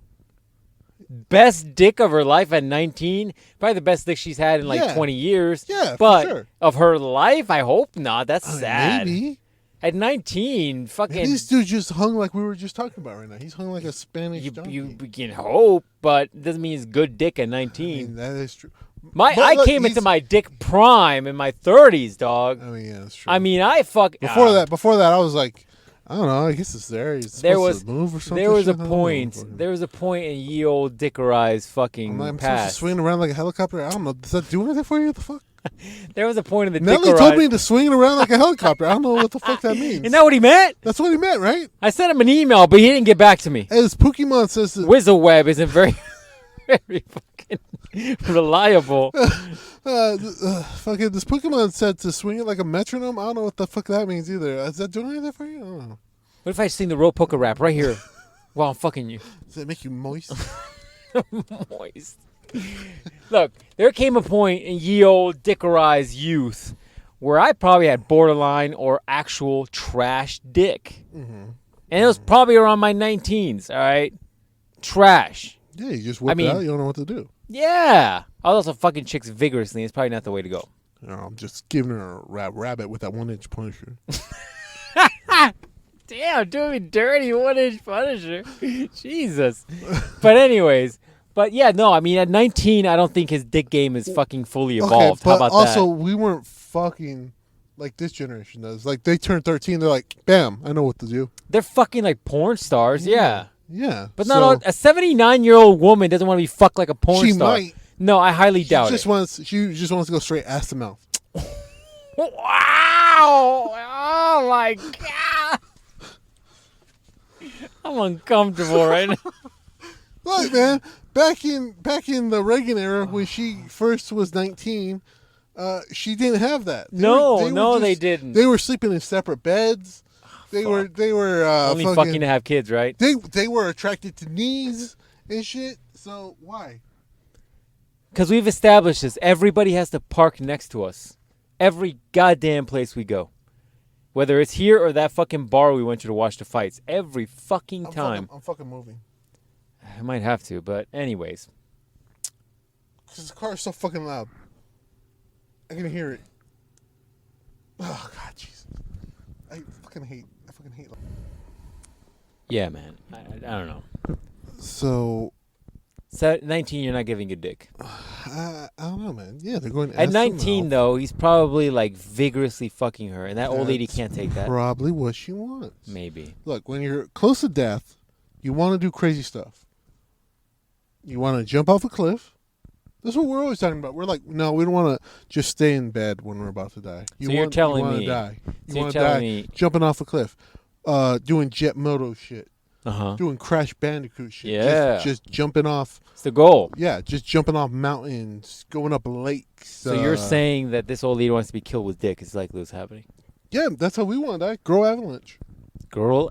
Speaker 2: Best dick of her life at 19? Probably the best dick she's had in 20 years.
Speaker 1: Yeah,
Speaker 2: but
Speaker 1: for sure.
Speaker 2: Of her life? I hope not. That's sad.
Speaker 1: Maybe.
Speaker 2: At 19, fucking...
Speaker 1: Maybe this dude just hung like we were just talking about right now. He's hung like a Spanish donkey.
Speaker 2: You can hope, but it doesn't mean he's good dick at 19.
Speaker 1: I mean, that is true.
Speaker 2: I came into my dick prime in my 30s, dog.
Speaker 1: I mean, yeah, that's true.
Speaker 2: I mean,
Speaker 1: Before that, I was like, I don't know. I guess it's there. He's supposed to move or something.
Speaker 2: There was a point. There was a point in ye old Dickerized fucking
Speaker 1: I'm
Speaker 2: past.
Speaker 1: supposed to swing around like a helicopter. I don't know. Does that do anything for you? What the fuck?
Speaker 2: There was a point in the
Speaker 1: Nelly told me to swing it around like a helicopter. I don't know what the fuck that means.
Speaker 2: Isn't that what he meant?
Speaker 1: That's what he meant, right?
Speaker 2: I sent him an email, but he didn't get back to me.
Speaker 1: As Pokemon says,
Speaker 2: WizzleWeb isn't very, very fucking reliable.
Speaker 1: Fucking this Pokemon said to swing it like a metronome. I don't know what the fuck that means either. Is that doing anything for you? I don't know.
Speaker 2: What if I sing the Roe Poker rap right here while I'm fucking you?
Speaker 1: Does that make you moist?
Speaker 2: Moist. Look, there came a point in ye old Dickerized youth where I probably had borderline or actual trash dick. Mm-hmm. And it was probably around my 19s, all right? Trash.
Speaker 1: Yeah, you just whip it out. You don't know what to do.
Speaker 2: Yeah. I was also fucking chicks vigorously. It's probably not the way to go.
Speaker 1: No, I'm just giving her a rabbit with that 1-inch Punisher.
Speaker 2: Damn, doing me dirty 1-inch Punisher. Jesus. But anyways, But yeah, no, I mean at 19, I don't think his dick game is fucking fully
Speaker 1: Okay,
Speaker 2: evolved. How
Speaker 1: but
Speaker 2: about
Speaker 1: also
Speaker 2: that?
Speaker 1: we weren't fucking like this generation does. Like they turn 13, they're like, bam, I know what to do.
Speaker 2: They're fucking like porn stars, yeah.
Speaker 1: Yeah.
Speaker 2: But not all, a 79-year-old woman doesn't want to be fucked like a porn
Speaker 1: she
Speaker 2: star.
Speaker 1: might.
Speaker 2: No, I highly doubt
Speaker 1: She
Speaker 2: it.
Speaker 1: just wants to go straight ass to mouth.
Speaker 2: Wow! Oh my god! I'm uncomfortable right now.
Speaker 1: Look, man, back in the Reagan era when she first was 19, she didn't have that.
Speaker 2: They didn't.
Speaker 1: They were sleeping in separate beds. They were
Speaker 2: Only fucking to have kids, right?
Speaker 1: They were attracted to knees and shit. So why?
Speaker 2: Because we've established this. Everybody has to park next to us. Every goddamn place we go. Whether it's here or that fucking bar we went to watch the fights. Every fucking time.
Speaker 1: I'm fucking moving.
Speaker 2: I might have to, but anyways.
Speaker 1: Because the car is so fucking loud. I can hear it. Oh, God, Jesus. I fucking hate.
Speaker 2: Yeah, man. I don't know.
Speaker 1: So
Speaker 2: 19, you're not giving a dick.
Speaker 1: I don't know, man. Yeah, they're going
Speaker 2: At 19, though, he's probably like vigorously fucking her, and that old lady can't take that.
Speaker 1: Probably what she wants.
Speaker 2: Maybe.
Speaker 1: Look, when you're close to death, you want to do crazy stuff. You want to jump off a cliff. That's what we're always talking about. We're like, no, we don't want to just stay in bed when we're about to die.
Speaker 2: You're telling me.
Speaker 1: You want to
Speaker 2: telling
Speaker 1: die
Speaker 2: me.
Speaker 1: jumping off a cliff, doing jet moto shit,
Speaker 2: Uh-huh.
Speaker 1: doing Crash Bandicoot shit.
Speaker 2: Yeah.
Speaker 1: Just jumping off.
Speaker 2: It's the goal.
Speaker 1: Yeah, just jumping off mountains, going up lakes.
Speaker 2: So you're saying that this old lady wants to be killed with dick. It's likely what's happening.
Speaker 1: Yeah, that's how we want to die. Grow avalanche.
Speaker 2: Girl.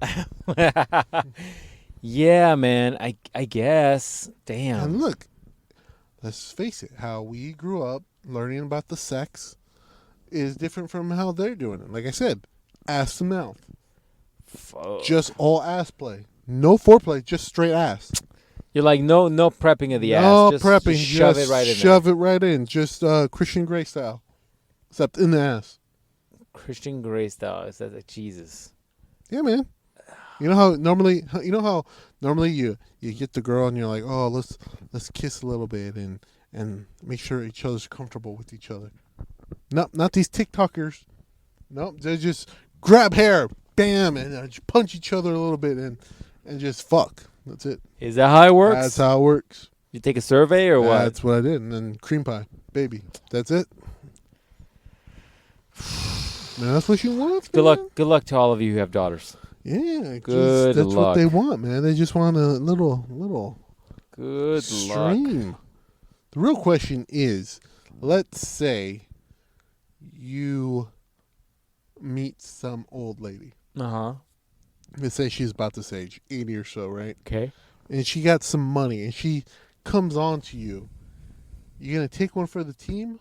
Speaker 2: Yeah, man. I guess. Damn.
Speaker 1: And look, let's face it, how we grew up learning about the sex is different from how they're doing it. Like I said, ass to mouth.
Speaker 2: Fuck.
Speaker 1: Just all ass play. No foreplay, just straight ass.
Speaker 2: You're like, no prepping of the ass.
Speaker 1: No
Speaker 2: Just
Speaker 1: prepping.
Speaker 2: Just shove it right in there.
Speaker 1: Shove it right in. Just Christian Grey style. Except in the ass.
Speaker 2: Christian Grey style. It says like Jesus.
Speaker 1: Yeah, man. You know how normally you get the girl and you're like, oh, let's kiss a little bit and make sure each other's comfortable with each other. Not these TikTokers. Nope, they just grab hair, bam, and just punch each other a little bit and just fuck. That's it.
Speaker 2: Is that how it works?
Speaker 1: That's how it works.
Speaker 2: You take a survey or what?
Speaker 1: That's what I did, and then cream pie, baby. That's it. Man, that's what you want.
Speaker 2: Good luck. Good luck to all of you who have daughters.
Speaker 1: Yeah,
Speaker 2: Good
Speaker 1: that's
Speaker 2: luck.
Speaker 1: what they want, man. They just want a little
Speaker 2: Good
Speaker 1: stream.
Speaker 2: luck.
Speaker 1: The real question is, let's say you meet some old lady.
Speaker 2: Uh-huh.
Speaker 1: Let's say she's about this age, 80 or so, right?
Speaker 2: Okay.
Speaker 1: And she got some money, and she comes on to you. You gonna take one for the team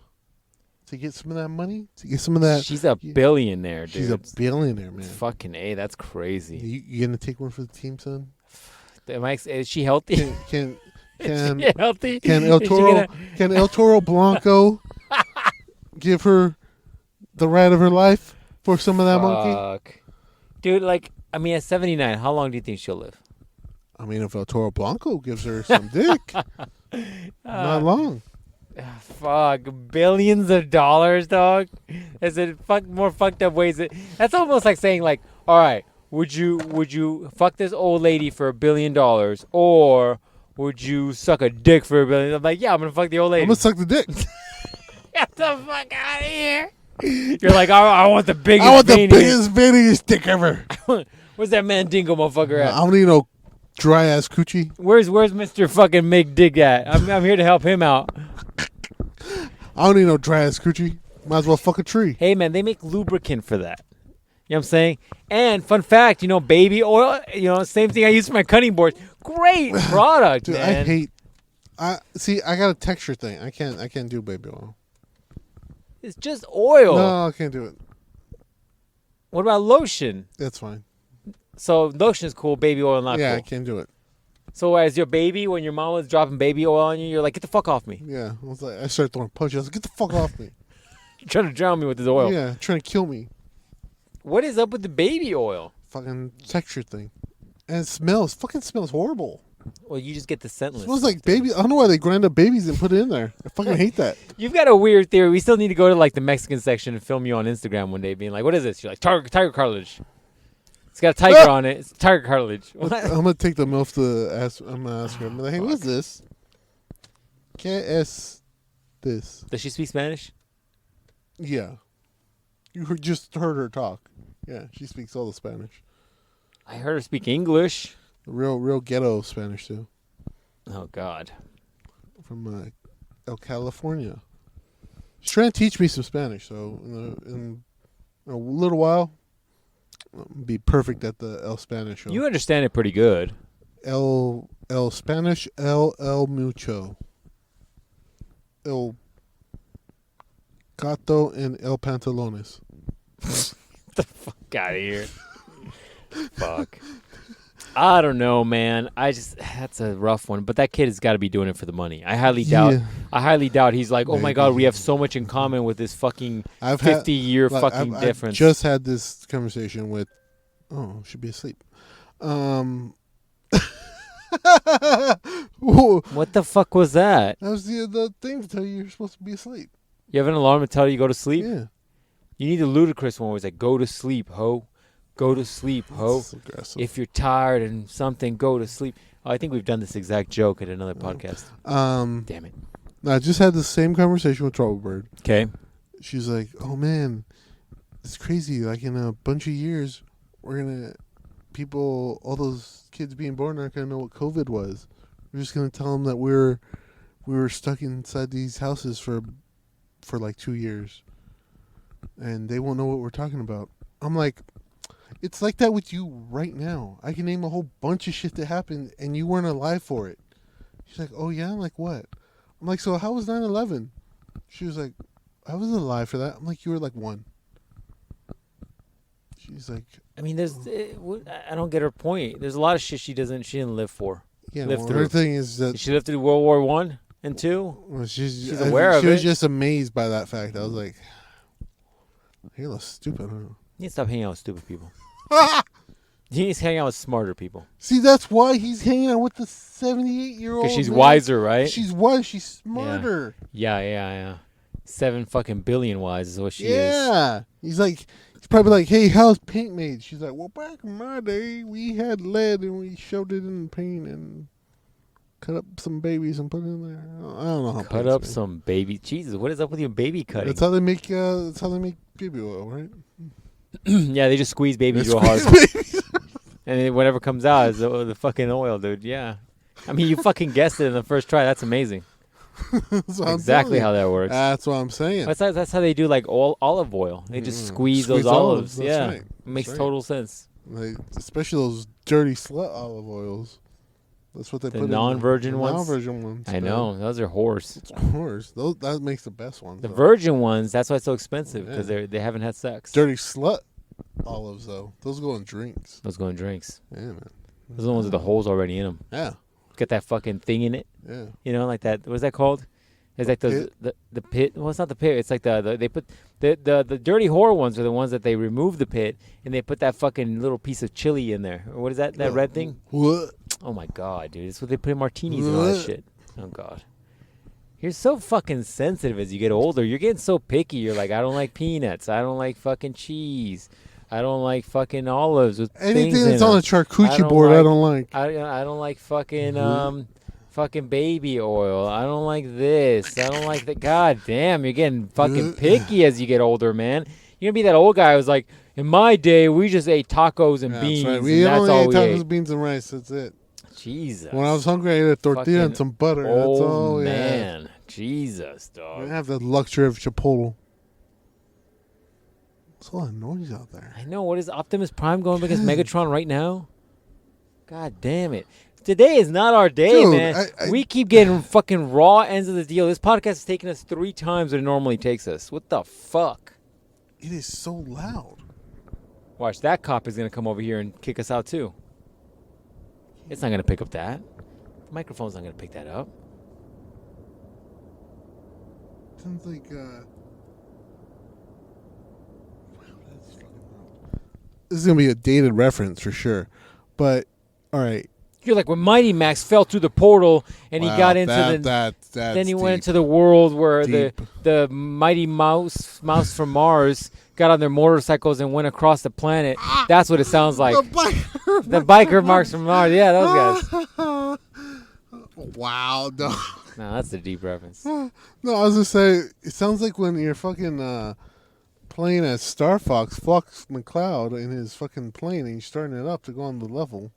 Speaker 1: to get some of that money? To get some of that?
Speaker 2: She's a billionaire, dude.
Speaker 1: She's a billionaire, man.
Speaker 2: Fucking A, that's crazy.
Speaker 1: You gonna take one for the team, son?
Speaker 2: Is she healthy?
Speaker 1: Can
Speaker 2: Is she healthy?
Speaker 1: Can El
Speaker 2: Is she
Speaker 1: Toro
Speaker 2: gonna-
Speaker 1: can El Toro Blanco give her the ride of her life for some of that monkey?
Speaker 2: Fuck. Dude, like, I mean, at 79, how long do you think she'll live?
Speaker 1: I mean, if El Toro Blanco gives her some dick, not long.
Speaker 2: Fuck, billions of dollars, dog. Is it more fucked up ways? That's almost like saying, like, all right, would you fuck this old lady for $1 billion, or would you suck a dick for $1 billion? I'm like, yeah, I'm gonna fuck the old lady.
Speaker 1: I'm gonna suck the dick.
Speaker 2: Get the fuck out of here. You're like, I want the biggest.
Speaker 1: I want the
Speaker 2: veiny.
Speaker 1: biggest, bittiest dick ever.
Speaker 2: Where's that Mandingo motherfucker at?
Speaker 1: I don't need no dry ass coochie.
Speaker 2: Where's Mr. fucking Make Dig at? I'm here to help him out.
Speaker 1: I don't need no dry ass coochie. Might as well fuck a tree.
Speaker 2: Hey, man, they make lubricant for that. You know what I'm saying? And fun fact, baby oil, same thing I use for my cutting boards. Great product,
Speaker 1: Dude,
Speaker 2: man.
Speaker 1: I got a texture thing. I can't do baby oil.
Speaker 2: It's just oil.
Speaker 1: No, I can't do it.
Speaker 2: What about lotion?
Speaker 1: That's fine.
Speaker 2: So lotion is cool, baby oil not
Speaker 1: Yeah, I
Speaker 2: cool.
Speaker 1: can't do it.
Speaker 2: So as your baby, when your mom was dropping baby oil on you, you're like, get the fuck off me.
Speaker 1: Yeah, I started throwing punches. I was like, get the fuck off me.
Speaker 2: You're trying to drown me with this oil.
Speaker 1: Yeah, trying to kill me.
Speaker 2: What is up with the baby oil?
Speaker 1: Fucking texture thing. And it smells horrible.
Speaker 2: Well, you just get the
Speaker 1: It
Speaker 2: scentless.
Speaker 1: smells like baby. I don't know why they grind up babies and put it in there. I fucking hate that.
Speaker 2: You've got a weird theory. We still need to go to like the Mexican section and film you on Instagram one day, being like, "What is this?" You're like, "Tiger cartilage." It's got a tiger on it. It's tiger cartilage.
Speaker 1: I'm gonna take the MILF to ask. I'm gonna ask her. I'm like, "Hey, what is this? ¿Qué es this?"
Speaker 2: Does she speak Spanish?
Speaker 1: Yeah, just heard her talk. Yeah, she speaks all the Spanish.
Speaker 2: I heard her speak English.
Speaker 1: Real ghetto Spanish too.
Speaker 2: Oh God.
Speaker 1: From El California. She's trying to teach me some Spanish, so in a little while, I'll be perfect at the El Spanish show.
Speaker 2: You understand it pretty good.
Speaker 1: El Spanish el mucho. El gato en el pantalones.
Speaker 2: Get the fuck out of here. Fuck. I don't know, man. That's a rough one. But that kid has got to be doing it for the money. I highly doubt he's like, oh my God, we have so much in common with this fucking 50-year fucking difference.
Speaker 1: I've just had this conversation with, should be asleep.
Speaker 2: What the fuck was that?
Speaker 1: That was the thing to tell you you're supposed to be asleep.
Speaker 2: You have an alarm to tell you to go to sleep?
Speaker 1: Yeah.
Speaker 2: You need the ludicrous one where it's like, go to sleep, ho. Go to sleep, ho. If you're tired and something, go to sleep. Oh, I think we've done this exact joke at another podcast. Damn it.
Speaker 1: I just had the same conversation with Troublebird.
Speaker 2: Okay.
Speaker 1: She's like, oh, man, it's crazy. Like, in a bunch of years, all those kids being born aren't going to know what COVID was. We're just going to tell them that we were stuck inside these houses for like 2 years. And they won't know what we're talking about. I'm like, it's like that with you right now. I can name a whole bunch of shit that happened, and you weren't alive for it. She's like, oh, yeah? I'm like, what? I'm like, so how was 9/11? She was like, I wasn't alive for that. I'm like, you were like 1. She's like...
Speaker 2: I mean, I don't get her point. There's a lot of shit she didn't live for.
Speaker 1: Yeah, her thing is that...
Speaker 2: She lived through World War I and II?
Speaker 1: Well, she's
Speaker 2: aware of it.
Speaker 1: She was just amazed by that fact. I was like, you're a little stupid, huh?
Speaker 2: You need to stop hanging out with stupid people. He needs to hang out with smarter people.
Speaker 1: See, that's why he's hanging out with the 78-year-old.
Speaker 2: Because she's wiser, right?
Speaker 1: She's wise. She's smarter.
Speaker 2: Yeah. 7 fucking billion wise is what she is.
Speaker 1: Yeah. He's probably like, hey, how's paint made? She's like, well, back in my day, we had lead and we shoved it in paint and cut up some babies and put it in there. I don't know how.
Speaker 2: Cut up some baby. Jesus, what is up with your baby cutting?
Speaker 1: That's how they make. Baby oil, right?
Speaker 2: Yeah, they just squeeze babies real hard. And then whatever comes out is the fucking oil, dude. Yeah. I mean, you fucking guessed it in the first try. That's amazing. That's exactly how that works.
Speaker 1: That's what I'm saying.
Speaker 2: That's how they do like olive oil. They just squeeze those olives.
Speaker 1: That's
Speaker 2: yeah.
Speaker 1: right.
Speaker 2: It makes total sense.
Speaker 1: Like, especially those dirty slut olive oils. That's what they put in.
Speaker 2: Non-virgin ones?
Speaker 1: Non-virgin ones.
Speaker 2: I know. Those are horse.
Speaker 1: It's horse. That makes the best ones.
Speaker 2: The virgin ones, that's why it's so expensive, because they haven't had sex.
Speaker 1: Dirty slut olives, though. Those go in drinks.
Speaker 2: Those go in drinks.
Speaker 1: Yeah, man.
Speaker 2: Those are the ones with the holes already in them.
Speaker 1: Yeah.
Speaker 2: Get that fucking thing in it.
Speaker 1: Yeah.
Speaker 2: You know, like that. What's that called? It's like the pit. Well, it's not the pit. It's like they put the dirty whore ones are the ones that they remove the pit and they put that fucking little piece of chili in there. Or what is that red thing?
Speaker 1: What?
Speaker 2: Oh my God, dude! It's what they put in martinis and all that shit. Oh God, you're so fucking sensitive as you get older. You're getting so picky. You're like, I don't like peanuts. I don't like fucking cheese. I don't like fucking olives with
Speaker 1: anything
Speaker 2: things
Speaker 1: that's
Speaker 2: in
Speaker 1: on
Speaker 2: them.
Speaker 1: a charcuterie board. I don't like.
Speaker 2: I don't like fucking fucking baby oil. I don't like this. I don't like that. God damn, you're getting fucking picky as you get older, man. You're gonna be that old guy who's like, in my day, we just ate tacos and beans.
Speaker 1: That's right.
Speaker 2: We only ate
Speaker 1: tacos, beans, and rice. That's it.
Speaker 2: Jesus.
Speaker 1: When I was hungry, I ate a tortilla and some butter. That's all.
Speaker 2: Man.
Speaker 1: Yeah.
Speaker 2: Jesus, dog.
Speaker 1: I have the luxury of Chipotle. There's a lot of noise out there.
Speaker 2: I know. What is Optimus Prime going against Megatron right now? God damn it. Today is not our day,
Speaker 1: dude,
Speaker 2: man. We keep getting fucking raw ends of the deal. This podcast has taken us 3 times what it normally takes us. What the fuck?
Speaker 1: It is so loud.
Speaker 2: Watch, that cop is going to come over here and kick us out, too. It's not going to pick up that. The microphone's not going to pick that up.
Speaker 1: Sounds like, wow, that's fucking loud. This is going to be a dated reference for sure. But, all right,
Speaker 2: You're like when Mighty Max fell through the portal and he
Speaker 1: Wow,
Speaker 2: got into
Speaker 1: that's
Speaker 2: then he went
Speaker 1: deep.
Speaker 2: into the world where
Speaker 1: Deep.
Speaker 2: the Mighty Mouse from Mars got on their motorcycles and went across the planet. That's what it sounds like. The biker marks from Mars. Yeah, those guys.
Speaker 1: Wow, no.
Speaker 2: No, that's a deep reference.
Speaker 1: No, I was gonna say it sounds like when you're fucking playing as Star Fox, Fox McCloud in his fucking plane, and you're starting it up to go on the level.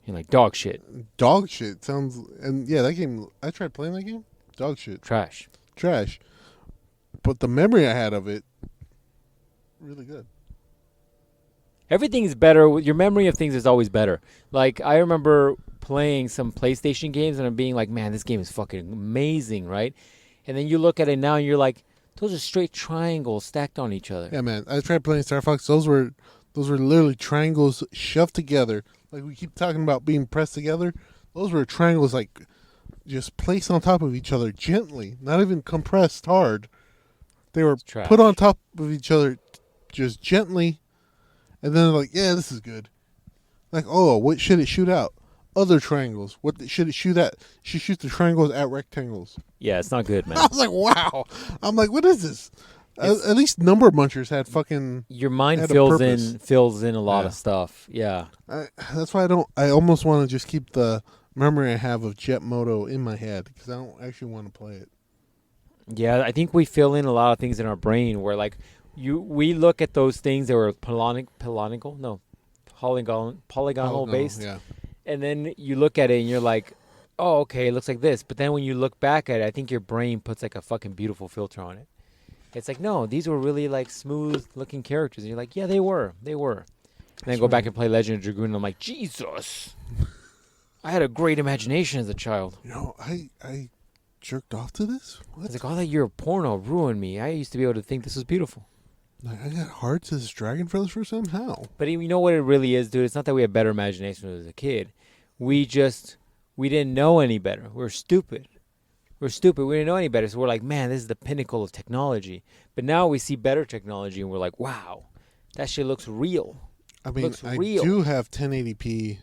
Speaker 2: You're like dog shit.
Speaker 1: Dog shit sounds, and yeah, that game. I tried playing that game. Dog shit.
Speaker 2: Trash.
Speaker 1: But the memory I had of it, really good.
Speaker 2: Everything is better. Your memory of things is always better. Like, I remember playing some PlayStation games and I'm being like, man, this game is fucking amazing, right? And then you look at it now and you're like, those are straight triangles stacked on each other.
Speaker 1: Yeah, man. I tried playing Star Fox. Those were literally triangles shoved together. Like we keep talking about being pressed together. Those were triangles like just placed on top of each other gently, not even compressed hard. They were put on top of each other just gently. And then they're like, yeah, this is good. Like, oh, what should it shoot out? Other triangles. What should it shoot at? Should shoot the triangles at rectangles.
Speaker 2: Yeah, it's not good, man.
Speaker 1: I was like, wow. I'm like, what is this? At least Number Munchers had fucking.
Speaker 2: Your mind
Speaker 1: had
Speaker 2: fills in a lot of stuff. Yeah.
Speaker 1: That's why I almost want to just keep the memory I have of Jet Moto in my head because I don't actually want to play it.
Speaker 2: Yeah, I think we fill in a lot of things in our brain where like we look at those things that were polygonal based.
Speaker 1: Yeah.
Speaker 2: And then you look at it and you're like, oh, okay, it looks like this. But then when you look back at it, I think your brain puts like a fucking beautiful filter on it. It's like, no, these were really like smooth looking characters. And you're like, yeah, they were. And then I go back and play Legend of Dragoon and I'm like, Jesus. I had a great imagination as a child.
Speaker 1: You know, I jerked off to this? What?
Speaker 2: It's like, all that year of porno ruined me. I used to be able to think this was beautiful.
Speaker 1: Like, I got hearts as Dragon for the first time? How?
Speaker 2: But you know what it really is, dude? It's not that we have better imagination as a kid. We didn't know any better. We're stupid. We didn't know any better. So we're like, man, this is the pinnacle of technology. But now we see better technology and we're like, wow, that shit looks real.
Speaker 1: I mean, I do have 1080p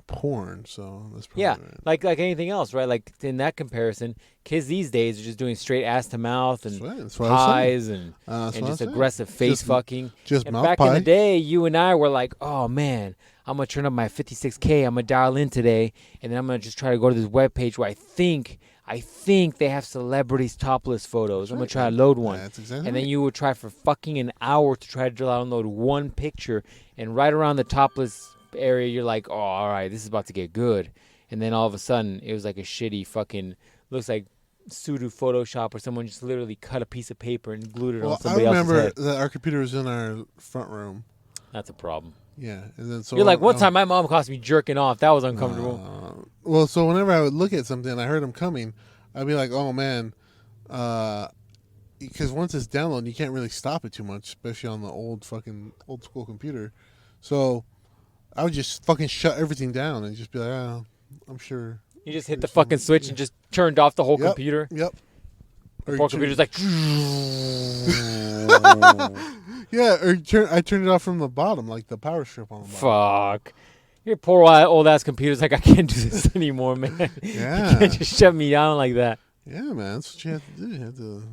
Speaker 1: porn, so that's probably right.
Speaker 2: like anything else, right? Like in that comparison, kids these days are just doing straight ass to mouth and pies and just aggressive face fucking.
Speaker 1: Just mouth
Speaker 2: back
Speaker 1: pie.
Speaker 2: in the day, you and I were like, oh man, I'm gonna turn up my 56K. I'm gonna dial in today, and then I'm gonna just try to go to this webpage where I think they have celebrities topless photos. I'm gonna try to load one.
Speaker 1: That's exactly
Speaker 2: and then you would try for fucking an hour to try to download one picture, and right around the topless area, you're like, oh, all right, this is about to get good. And then all of a sudden, it was like a shitty fucking, looks like pseudo Photoshop, or someone just literally cut a piece of paper and glued it on somebody else's head.
Speaker 1: I remember that our computer was in our front room.
Speaker 2: That's a problem.
Speaker 1: Yeah, and then so
Speaker 2: you're like, one time my mom caught me jerking off. That was uncomfortable.
Speaker 1: Well, so whenever I would look at something and I heard him coming, I'd be like, oh man, because once it's downloaded, you can't really stop it too much, especially on the old school computer. So I would just fucking shut everything down and just be like, oh, I'm sure.
Speaker 2: You just hit the fucking switch and just turned off the whole computer?
Speaker 1: Yep.
Speaker 2: The whole computer's like...
Speaker 1: Yeah, I turned it off from the bottom, like the power strip on the bottom.
Speaker 2: Fuck. Your poor old-ass computer's like, I can't do this anymore, man.
Speaker 1: Yeah.
Speaker 2: You can't just shut me down like that.
Speaker 1: Yeah, man. That's what you have to do. You have to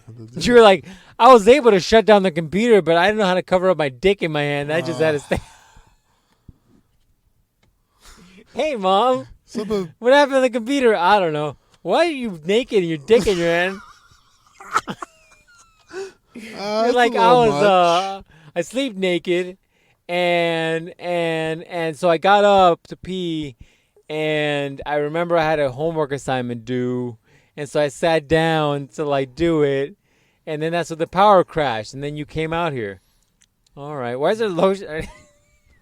Speaker 1: do
Speaker 2: you were like, I was able to shut down the computer, but I didn't know how to cover up my dick in my hand. I just had to stay... Hey, Mom. What happened to the computer? I don't know. Why are you naked and your dick in your hand? You're like, I sleep naked, and so I got up to pee, and I remember I had a homework assignment due, and so I sat down to like do it, and then that's when the power crashed, and then you came out here. All right, why is there lotion?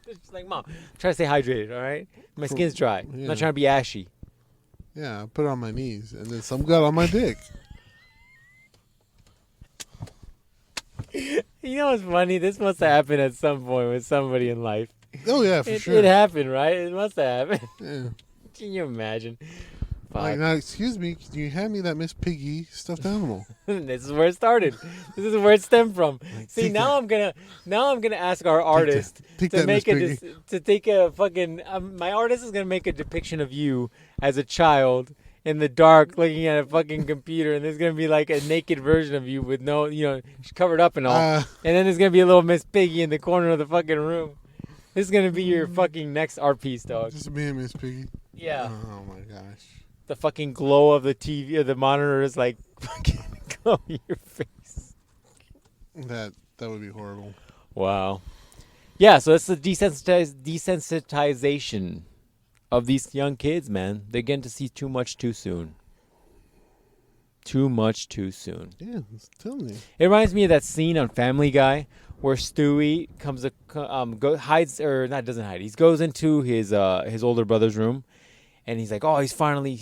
Speaker 2: It's like, Mom, I'm trying to stay hydrated, all right? My skin's dry. Yeah. I'm not trying to be ashy.
Speaker 1: Yeah, I put it on my knees, and then some got on my dick.
Speaker 2: You know what's funny? This must have happened at some point with somebody in life.
Speaker 1: Oh, yeah, for sure.
Speaker 2: It happened, right? It must have happened.
Speaker 1: Yeah.
Speaker 2: Can you imagine?
Speaker 1: Like, now, excuse me, can you hand me that Miss Piggy stuffed animal?
Speaker 2: This is where it started. This is where it stemmed from.
Speaker 1: Like,
Speaker 2: See,
Speaker 1: take
Speaker 2: now
Speaker 1: that.
Speaker 2: I'm gonna ask our artist
Speaker 1: Take
Speaker 2: to
Speaker 1: that,
Speaker 2: make
Speaker 1: Miss
Speaker 2: to take a fucking. My artist is gonna make a depiction of you as a child in the dark, looking at a fucking computer, and there's gonna be like a naked version of you with no, she's covered up and all, and then there's gonna be a little Miss Piggy in the corner of the fucking room. This is gonna be your fucking next art piece, dog.
Speaker 1: Just me and Miss Piggy.
Speaker 2: Yeah.
Speaker 1: Oh my gosh.
Speaker 2: The fucking glow of the TV or the monitor is like fucking glowing your face.
Speaker 1: That would be horrible.
Speaker 2: Wow. Yeah, so it's the desensitization of these young kids, man. They're getting to see too much too soon. Too much too soon.
Speaker 1: Yeah, tell me.
Speaker 2: It reminds me of that scene on Family Guy where Stewie hides, or not, doesn't hide. He goes into his older brother's room. And he's like, oh, he's finally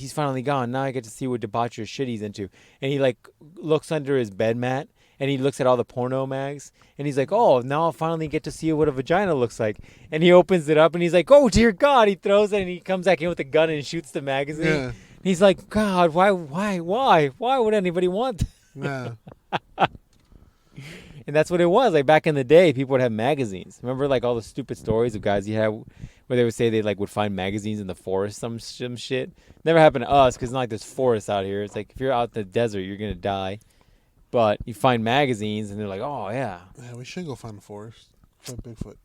Speaker 2: gone. Now I get to see what debaucherous shit he's into. And he like looks under his bed mat and he looks at all the porno mags. And he's like, oh, now I'll finally get to see what a vagina looks like. And he opens it up and he's like, oh, dear God. He throws it and he comes back in with a gun and shoots the magazine.
Speaker 1: Yeah.
Speaker 2: And he's like, God, why would anybody want that?
Speaker 1: Nah.
Speaker 2: And that's what it was. Like back in the day, people would have magazines. Remember like all the stupid stories of guys you had where they would say they like would find magazines in the forest, some shit. Never happened to us because it's not like there's forests out here. It's like if you're out in the desert, you're going to die. But you find magazines and they're like, oh, yeah.
Speaker 1: Yeah, we should go find the forest. Find Bigfoot.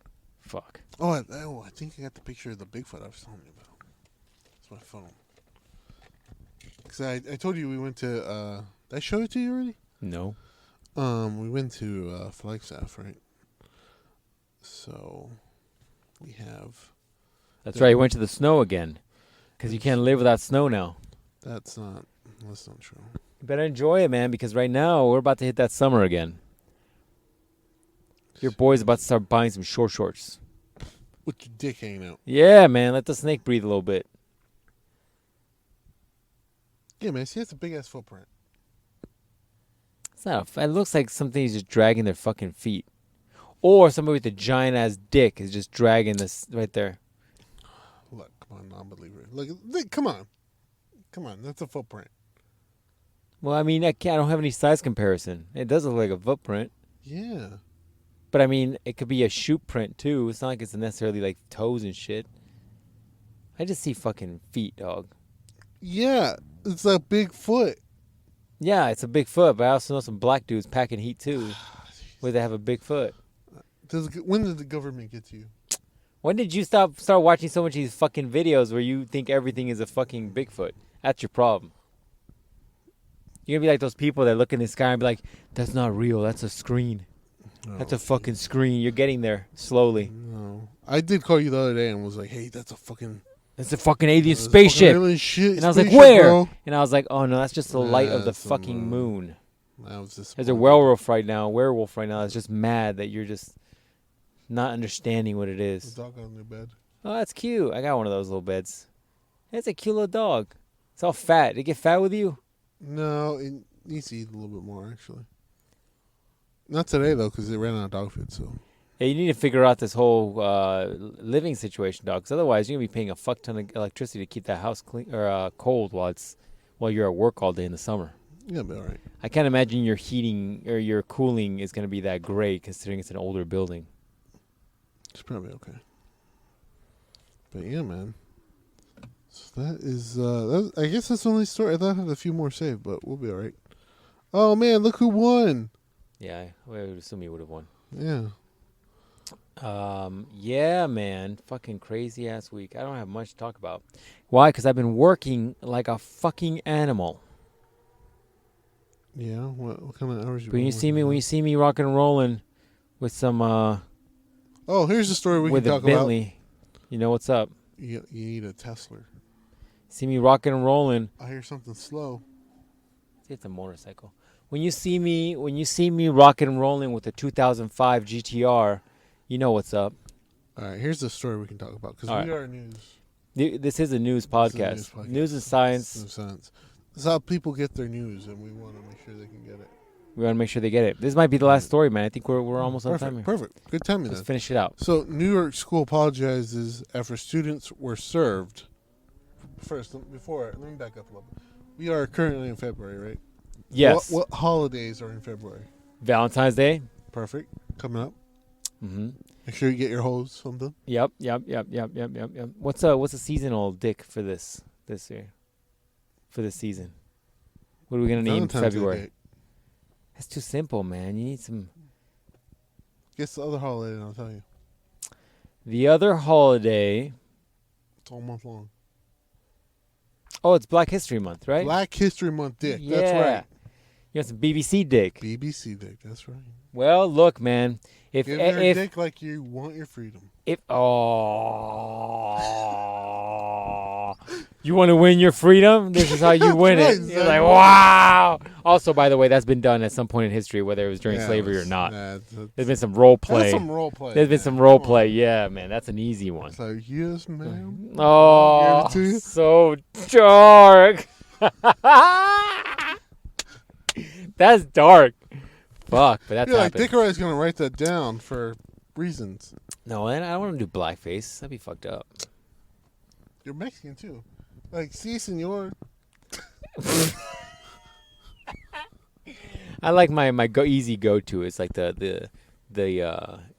Speaker 2: Fuck.
Speaker 1: Oh, I think I got the picture of the Bigfoot I was telling you about. It's my phone. Because I told you we went to, did I show it to you already?
Speaker 2: No.
Speaker 1: We went to Flagstaff, right? So we have.
Speaker 2: That's right. You went to the snow again. Because you can't live without snow now.
Speaker 1: That's not true.
Speaker 2: You better enjoy it, man, because right now we're about to hit that summer again. Your boy's about to start buying some short shorts.
Speaker 1: With your dick hanging out.
Speaker 2: Yeah, man. Let the snake breathe a little bit.
Speaker 1: Yeah, man. See, that's a big ass footprint.
Speaker 2: It's not. It looks like something's just dragging their fucking feet, or somebody with a giant ass dick is just dragging this right there.
Speaker 1: Look, come on, non-believer. Look, come on, that's a footprint.
Speaker 2: Well, I mean, I don't have any size comparison. It does look like a footprint.
Speaker 1: Yeah.
Speaker 2: But I mean, it could be a shoe print too. It's not like it's necessarily like toes and shit. I just see fucking feet, dog.
Speaker 1: Yeah, it's a big foot.
Speaker 2: Yeah, it's a big foot, but I also know some black dudes packing heat too, where they have a big foot.
Speaker 1: When did the government get to you?
Speaker 2: When did you start watching so much of these fucking videos where you think everything is a fucking Bigfoot? That's your problem. You're gonna be like those people that look in the sky and be like, that's not real, that's a screen. That's a fucking screen. You're getting there slowly.
Speaker 1: No. I did call you the other day and was like, hey, that's a fucking
Speaker 2: alien spaceship.
Speaker 1: Alien shit,
Speaker 2: and I was like,
Speaker 1: spaceship,
Speaker 2: where?
Speaker 1: bro.
Speaker 2: And I was like, oh no, that's just the light of the
Speaker 1: That's the
Speaker 2: fucking moon.
Speaker 1: That was just
Speaker 2: There's a werewolf right now that's just mad that you're just not understanding what it
Speaker 1: The
Speaker 2: is.
Speaker 1: dog got a new bed.
Speaker 2: Oh, that's cute. I got one of those little beds. It's a cute little dog. It's all fat. Did it get fat with you?
Speaker 1: No, it needs to eat a little bit more, actually. Not today, though, because it ran out of dog food, so.
Speaker 2: Yeah, you need to figure out this whole living situation, dog, because otherwise you're going to be paying a fuck ton of electricity to keep that house clean or cold while you're at work all day in the summer.
Speaker 1: Yeah, it'll be all right.
Speaker 2: I can't imagine your heating or your cooling is going to be that great considering it's an older building.
Speaker 1: It's probably okay. But yeah, man. So that is, I guess that's the only story. I thought I had a few more saved, but we'll be all right. Oh, man, look who won.
Speaker 2: Yeah, I would assume you would have won.
Speaker 1: Yeah.
Speaker 2: Yeah, man. Fucking crazy ass week. I don't have much to talk about. Why? Because I've been working like a fucking animal.
Speaker 1: Yeah? What kind of hours you
Speaker 2: When you see me rocking and rolling with some
Speaker 1: Oh, here's the story we
Speaker 2: with
Speaker 1: can
Speaker 2: a
Speaker 1: talk about.
Speaker 2: Bentley, you know what's up.
Speaker 1: You need a Tesla.
Speaker 2: See me rocking and rolling.
Speaker 1: I hear something slow.
Speaker 2: It's a motorcycle. When you see me rocking and rolling with a 2005 GTR, you know what's up.
Speaker 1: All right, here's the story we can talk about because
Speaker 2: All
Speaker 1: we
Speaker 2: right.
Speaker 1: are news.
Speaker 2: This is a news podcast. News and science.
Speaker 1: News and science. This is how people get their news, and we want to make sure they can get it.
Speaker 2: We want to make sure they get it. This might be the last story, man. I think we're almost on time here.
Speaker 1: Perfect. Good timing
Speaker 2: Let's
Speaker 1: then.
Speaker 2: finish it out.
Speaker 1: So, New York school apologizes after students were served first. Let me back up a little bit. We are currently in February, right?
Speaker 2: Yes.
Speaker 1: What holidays are in February?
Speaker 2: Valentine's Day.
Speaker 1: Perfect. Coming up.
Speaker 2: Mm-hmm.
Speaker 1: Make sure you get your hose something.
Speaker 2: Yep. What's a seasonal dick for this year? For this season, what are we gonna name February?
Speaker 1: Day.
Speaker 2: That's too simple, man. You need some.
Speaker 1: Guess the other holiday, and I'll tell you.
Speaker 2: The other holiday.
Speaker 1: It's all month long.
Speaker 2: Oh, it's Black History Month, right?
Speaker 1: Black History Month dick.
Speaker 2: Yeah.
Speaker 1: That's right.
Speaker 2: You got some BBC dick.
Speaker 1: BBC dick. That's right.
Speaker 2: Well, look, man. If
Speaker 1: Give your dick like you want your freedom.
Speaker 2: You want to win your freedom? This is how you win it.
Speaker 1: Right,
Speaker 2: You're like, wow. Also, by the way, that's been done at some point in history, whether it was during slavery or not. There's been some role play. There's been some role play. Yeah, man, that's an easy one.
Speaker 1: So, yes, ma'am.
Speaker 2: Oh, so dark. That's dark. Fuck, but that's
Speaker 1: like Dick Wright's gonna write that down for reasons.
Speaker 2: No, I don't want to do blackface. That'd be fucked up.
Speaker 1: You're Mexican too. Like, si, senor.
Speaker 2: I like my easy go to. It's like the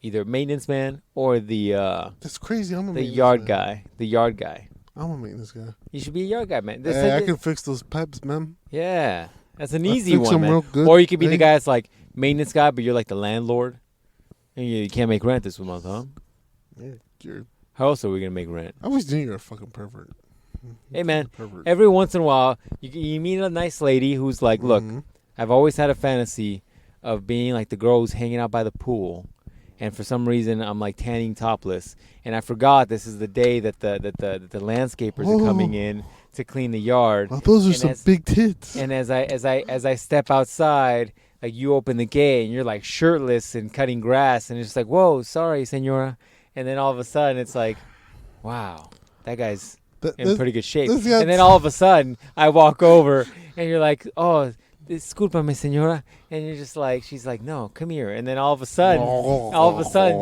Speaker 2: either maintenance man or the
Speaker 1: that's crazy. I'm a
Speaker 2: the yard guy. The yard guy.
Speaker 1: I'm a maintenance guy.
Speaker 2: You should be a yard guy, man.
Speaker 1: Hey, I can fix those pipes, man.
Speaker 2: Yeah, that's an easy one, man.
Speaker 1: Real good.
Speaker 2: Or you could be the guy that's like maintenance guy, but you're like the landlord, and you can't make rent this month, huh?
Speaker 1: Yeah,
Speaker 2: How else are we gonna make rent?
Speaker 1: I always knew you're a fucking pervert.
Speaker 2: Hey, man. Every once in a while, you meet a nice lady who's like, look, I've always had a fantasy of being like the girl who's hanging out by the pool, and for some reason I'm like tanning topless, and I forgot this is the day that the landscapers are coming in to clean the yard.
Speaker 1: Oh, those are some big tits.
Speaker 2: And as I step outside, like you open the gate and you're like shirtless and cutting grass, and it's just like, whoa, sorry, senora. And then all of a sudden it's like, wow, that guy's in pretty good shape. And then all of a sudden I walk over and you're like, oh, discúlpame, señora. And you're just like, she's like, no, come here. And then all of a sudden,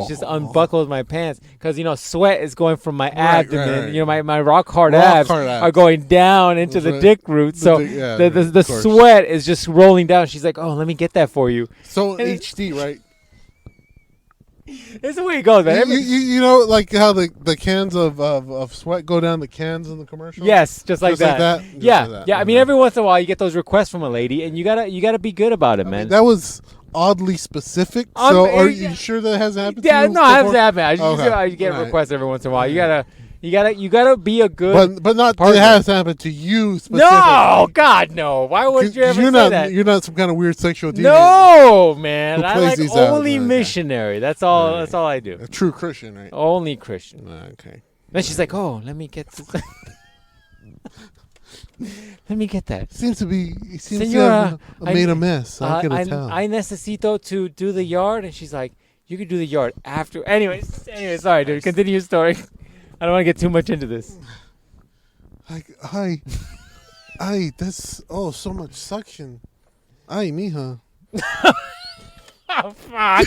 Speaker 2: she just unbuckles my pants because, sweat is going from my abdomen. Right. My rock hard abs are going down into the dick root. So the sweat is just rolling down. She's like, oh, let me get that for you.
Speaker 1: So HD, right?
Speaker 2: It's the way it goes, man.
Speaker 1: You know, like how the cans of sweat go down the cans in the commercial.
Speaker 2: Yes, just like that. Yeah.
Speaker 1: Like that.
Speaker 2: Yeah. I mean, every once in a while you get those requests from a lady, and you gotta be good about it, man.
Speaker 1: Mean, that was oddly specific. So, are you sure that hasn't happened?
Speaker 2: Yeah,
Speaker 1: to you
Speaker 2: no, it hasn't happened. I get requests every once in a while. You gotta be a good,
Speaker 1: but not
Speaker 2: partner.
Speaker 1: It has happened to you specifically.
Speaker 2: No, God, no. Why would you ever say that?
Speaker 1: You're not some kind of weird sexual deviant.
Speaker 2: No, man. I like only
Speaker 1: out.
Speaker 2: missionary. That's all. Right. That's all I do.
Speaker 1: A true Christian, right?
Speaker 2: Only Christian.
Speaker 1: Okay.
Speaker 2: Then she's like, "Oh, let me get this." Let me get that.
Speaker 1: Seems to
Speaker 2: Senora,
Speaker 1: have made a mess. I
Speaker 2: necesito to do the yard, and she's like, "You can do the yard after." Anyways, sorry, dude. Continue your story. I don't want to get too much into this.
Speaker 1: Like, that's so much suction. Ay, mija.
Speaker 2: Oh, fuck.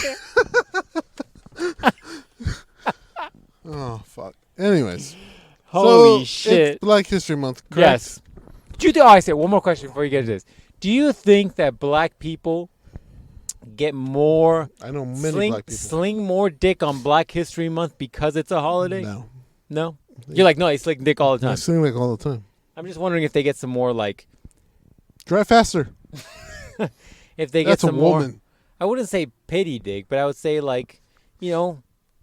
Speaker 1: Oh, fuck. Anyways.
Speaker 2: Holy shit.
Speaker 1: It's Black History Month, correct?
Speaker 2: Yes. I said one more question before you get to this. Do you think that black people get more...
Speaker 1: I know many black people.
Speaker 2: Sling more dick on Black History Month because it's a holiday?
Speaker 1: No?
Speaker 2: You're like, no, they sling dick all the time.
Speaker 1: I sling dick all the time.
Speaker 2: I'm just wondering if they get some more, like...
Speaker 1: Drive faster.
Speaker 2: If they get some more...
Speaker 1: woman.
Speaker 2: I wouldn't say pity dick, but I would say, like,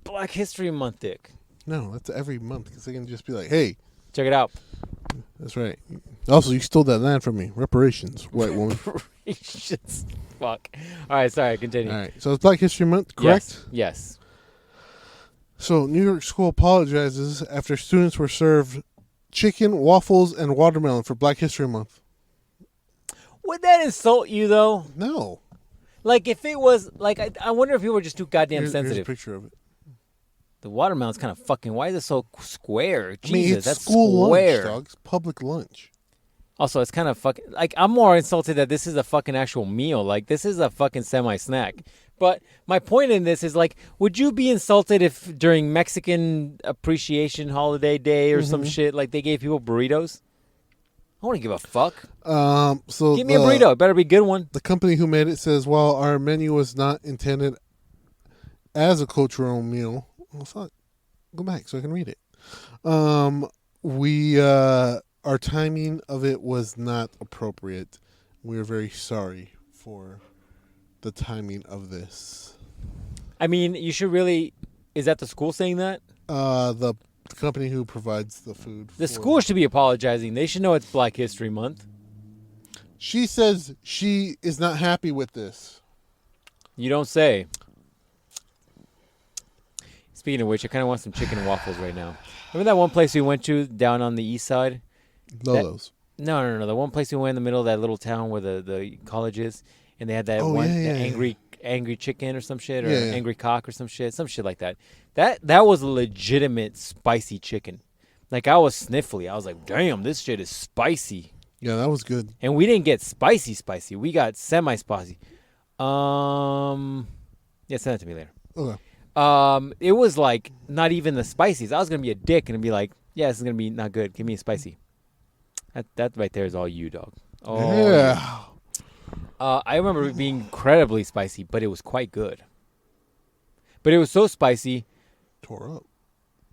Speaker 2: Black History Month dick.
Speaker 1: No, that's every month because they can just be like, hey.
Speaker 2: Check it out.
Speaker 1: That's right. Also, you stole that land from me. Reparations, white woman.
Speaker 2: Reparations. Fuck. All right, sorry, continue.
Speaker 1: All right, so it's Black History Month, correct?
Speaker 2: Yes.
Speaker 1: So New York school apologizes after students were served chicken, waffles, and watermelon for Black History Month.
Speaker 2: Would that insult you, though?
Speaker 1: No.
Speaker 2: Like, if it was, like, I wonder if people were just too goddamn sensitive.
Speaker 1: Here's a picture of it.
Speaker 2: The watermelon's kind of fucking, why is it so square? Jesus,
Speaker 1: I mean, it's
Speaker 2: that's
Speaker 1: school
Speaker 2: square.
Speaker 1: Lunch, dog. It's public lunch.
Speaker 2: Also, it's kind of fucking, like, I'm more insulted that this is a fucking actual meal. Like, this is a fucking semi-snack. But my point in this is, like, would you be insulted if during Mexican Appreciation Holiday Day or some shit, like, they gave people burritos? I want to give a fuck.
Speaker 1: So
Speaker 2: Give me a burrito. It better be a good one.
Speaker 1: The company who made it says, while our menu was not intended as a cultural meal, well, fuck, go back so I can read it. Our timing of it was not appropriate. We are very sorry for the timing of this.
Speaker 2: I mean, you should really. Is that the school saying that?
Speaker 1: The company who provides the food.
Speaker 2: The school should be apologizing. They should know it's Black History Month.
Speaker 1: She says she is not happy with this.
Speaker 2: You don't say. Speaking of which, I kind of want some chicken and waffles right now. Remember that one place we went to down on the east side?
Speaker 1: Lolo's.
Speaker 2: No. The one place we went in the middle of that little town where the college is, and they had that angry chicken or some shit, or angry cock or some shit like that. That was a legitimate spicy chicken. Like, I was sniffly. I was like, damn, this shit is spicy.
Speaker 1: Yeah, that was good.
Speaker 2: And we didn't get spicy. We got semi-spicy. Send it to me later.
Speaker 1: Okay.
Speaker 2: It was like not even the spiciest. I was gonna be a dick and be like, yeah, this is gonna be not good. Give me a spicy. That right there is all you, dog. Oh
Speaker 1: yeah.
Speaker 2: I remember it being incredibly spicy, but it was quite good. But it was so spicy.
Speaker 1: Tore up.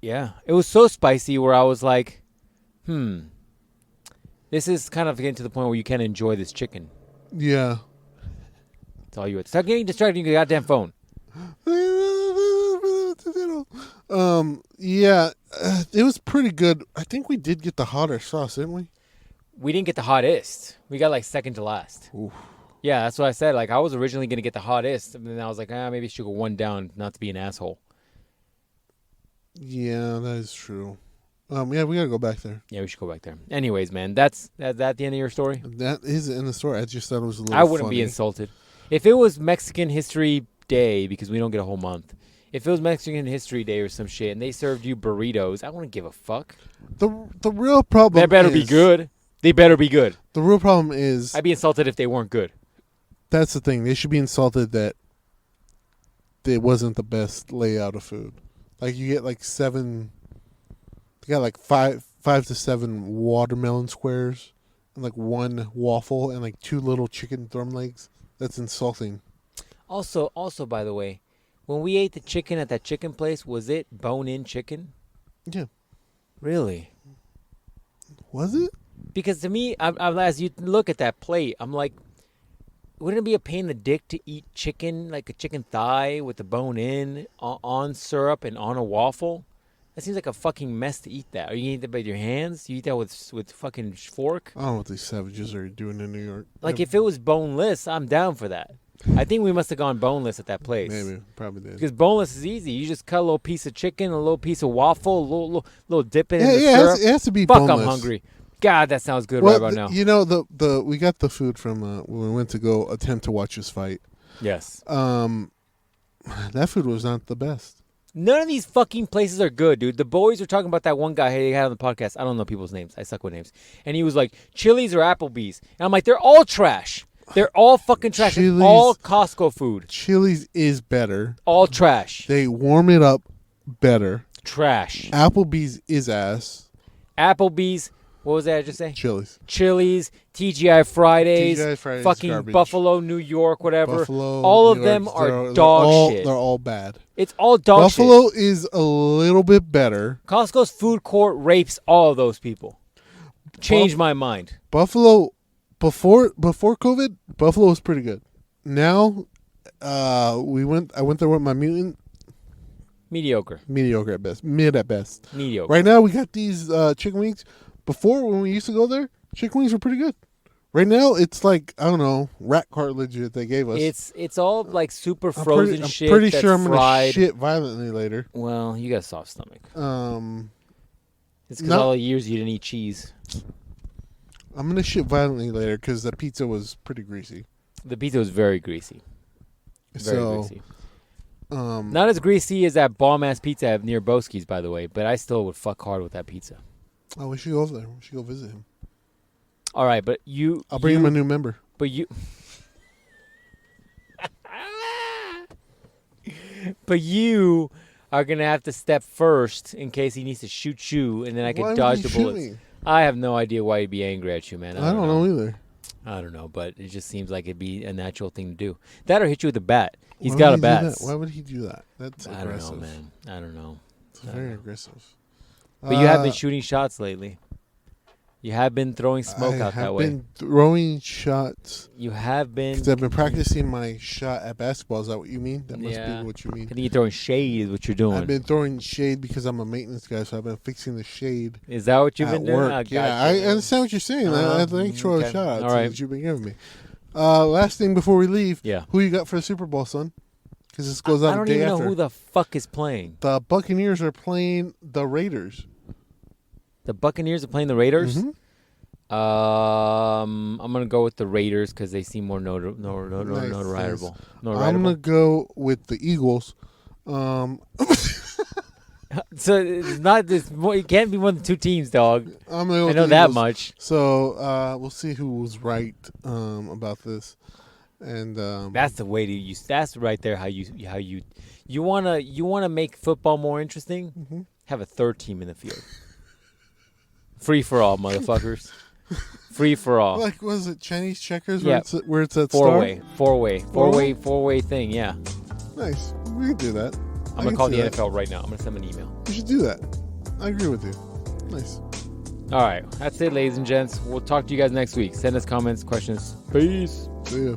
Speaker 2: Yeah, it was so spicy where I was like, this is kind of getting to the point where you can't enjoy this chicken.
Speaker 1: Yeah.
Speaker 2: That's all you would. Stop getting distracted with your goddamn phone.
Speaker 1: Yeah, it was pretty good. I think we did get the hotter sauce, didn't we?
Speaker 2: We didn't get the hottest. We got like second to last.
Speaker 1: Oof.
Speaker 2: Yeah, that's what I said. Like, I was originally going to get the hottest, and then I was like, maybe I should go one down, not to be an asshole.
Speaker 1: Yeah, that is true. Yeah, we got to go back there.
Speaker 2: Yeah, we should go back there. Anyways, man, that's that the end of your story?
Speaker 1: That is in the story. I just thought it was a little
Speaker 2: I wouldn't
Speaker 1: funny.
Speaker 2: be insulted. If it was Mexican History Day, because we don't get a whole month, if it was Mexican History Day or some shit, and they served you burritos, I wouldn't give a fuck.
Speaker 1: The real problem
Speaker 2: They better be good. They better be good.
Speaker 1: The real problem is...
Speaker 2: I'd be insulted if they weren't good.
Speaker 1: That's the thing. They should be insulted that it wasn't the best layout of food. Like, you get like 7... You got like 5 to 7 watermelon squares and like 1 waffle and like 2 little chicken drum legs. That's insulting.
Speaker 2: Also, by the way, when we ate the chicken at that chicken place, was it bone-in chicken?
Speaker 1: Yeah.
Speaker 2: Really?
Speaker 1: Was it?
Speaker 2: Because to me, as you look at that plate, I'm like, wouldn't it be a pain in the dick to eat chicken, like a chicken thigh with the bone in, on syrup and on a waffle? That seems like a fucking mess to eat that. Are you eating that with your hands? You eat that with fucking fork?
Speaker 1: I don't know what these savages are doing in New York.
Speaker 2: Like, if it was boneless, I'm down for that. I think we must have gone boneless at that place.
Speaker 1: Maybe. Probably did.
Speaker 2: Because boneless is easy. You just cut a little piece of chicken, a little piece of waffle, a little dip it in the syrup.
Speaker 1: It has to be
Speaker 2: Fuck,
Speaker 1: boneless.
Speaker 2: I'm hungry. God, that sounds good right about now.
Speaker 1: You know, we got the food from when we went to go attempt to watch this fight.
Speaker 2: Yes.
Speaker 1: That food was not the best.
Speaker 2: None of these fucking places are good, dude. The boys were talking about that one guy they had on the podcast. I don't know people's names. I suck with names. And he was like, Chili's or Applebee's. And I'm like, they're all trash. They're all fucking trash. It's all Costco food.
Speaker 1: Chili's is better.
Speaker 2: All trash.
Speaker 1: They warm it up better.
Speaker 2: Trash.
Speaker 1: Applebee's is ass.
Speaker 2: Applebee's. What was that I just say?
Speaker 1: Chili's,
Speaker 2: TGI Fridays, fucking
Speaker 1: garbage.
Speaker 2: Buffalo, New York, whatever.
Speaker 1: Buffalo,
Speaker 2: all of
Speaker 1: New
Speaker 2: them
Speaker 1: York,
Speaker 2: are dog shit.
Speaker 1: They're all bad.
Speaker 2: It's all dog shit.
Speaker 1: Buffalo is a little bit better.
Speaker 2: Costco's food court rapes all of those people. Changed my mind.
Speaker 1: Buffalo, before COVID, Buffalo was pretty good. Now, I went there with my mutant.
Speaker 2: Mediocre
Speaker 1: at best. Mid at best.
Speaker 2: Mediocre.
Speaker 1: Right now, we got these chicken wings. Before, when we used to go there, chicken wings were pretty good. Right now, it's like, I don't know, rat cartilage that they gave us.
Speaker 2: It's all like super frozen shit.
Speaker 1: I'm pretty
Speaker 2: that's
Speaker 1: sure I'm going
Speaker 2: fried.
Speaker 1: to shit violently later.
Speaker 2: Well, you got a soft stomach. It's because
Speaker 1: no.
Speaker 2: all the years you didn't eat cheese.
Speaker 1: I'm going to shit violently later because the pizza was pretty greasy.
Speaker 2: The pizza was very greasy. Very greasy. Not as greasy as that bomb-ass pizza near Boski's, by the way, but I still would fuck hard with that pizza.
Speaker 1: Oh, we should go over there. We should go visit him.
Speaker 2: All right, but you...
Speaker 1: I'll bring him a new member.
Speaker 2: But you... But you are going to have to step first in case he needs to shoot you, and then I can dodge the bullets. I have no idea why he'd be angry at you, man.
Speaker 1: I don't know either.
Speaker 2: I don't know, but it just seems like it'd be a natural thing to do. That or hit you with a bat. He's
Speaker 1: Why
Speaker 2: got
Speaker 1: would
Speaker 2: a
Speaker 1: he do
Speaker 2: bat.
Speaker 1: that? Why would he do that? That's
Speaker 2: I
Speaker 1: aggressive.
Speaker 2: don't know, man. I don't know.
Speaker 1: It's very aggressive.
Speaker 2: But you have been shooting shots lately. You have been throwing smoke out that way.
Speaker 1: I have been throwing shots.
Speaker 2: You have been.
Speaker 1: Because I've been practicing my shot at basketball. Is that what you mean? That must be what you mean.
Speaker 2: I think you're throwing shade is what you're doing.
Speaker 1: I've been throwing shade because I'm a maintenance guy, so I've been fixing the shade.
Speaker 2: Is that what you've been doing?
Speaker 1: Work.
Speaker 2: Gotcha.
Speaker 1: Yeah, I understand what you're saying. Thanks for the shout out that you've been giving me. Last thing before we leave.
Speaker 2: Yeah.
Speaker 1: Who you got for the Super Bowl, son? Because this goes out
Speaker 2: I don't
Speaker 1: the day
Speaker 2: even
Speaker 1: after.
Speaker 2: know who the fuck is playing.
Speaker 1: The Buccaneers are playing the Raiders.
Speaker 2: The Buccaneers are playing the Raiders?
Speaker 1: Mm-hmm.
Speaker 2: I'm going to go with the Raiders because they seem more notoriable.
Speaker 1: I'm going to go with the Eagles.
Speaker 2: So it's not this. It can't be more than two teams, dog.
Speaker 1: I'm gonna go
Speaker 2: I know that much.
Speaker 1: So we'll see who was right about this, and
Speaker 2: that's the way to use. That's right there. How you wanna make football more interesting.
Speaker 1: Mm-hmm.
Speaker 2: Have a third team in the field. Free for all, motherfuckers. Free for all.
Speaker 1: Like, was it Chinese checkers?
Speaker 2: Yeah.
Speaker 1: Where it's at
Speaker 2: four-way thing. Yeah.
Speaker 1: Nice. We can do that.
Speaker 2: I'm gonna call the NFL right now. I'm gonna send them an email.
Speaker 1: You should do that. I agree with you. Nice.
Speaker 2: All right, that's it, ladies and gents. We'll talk to you guys next week. Send us comments, questions. Peace.
Speaker 1: See ya.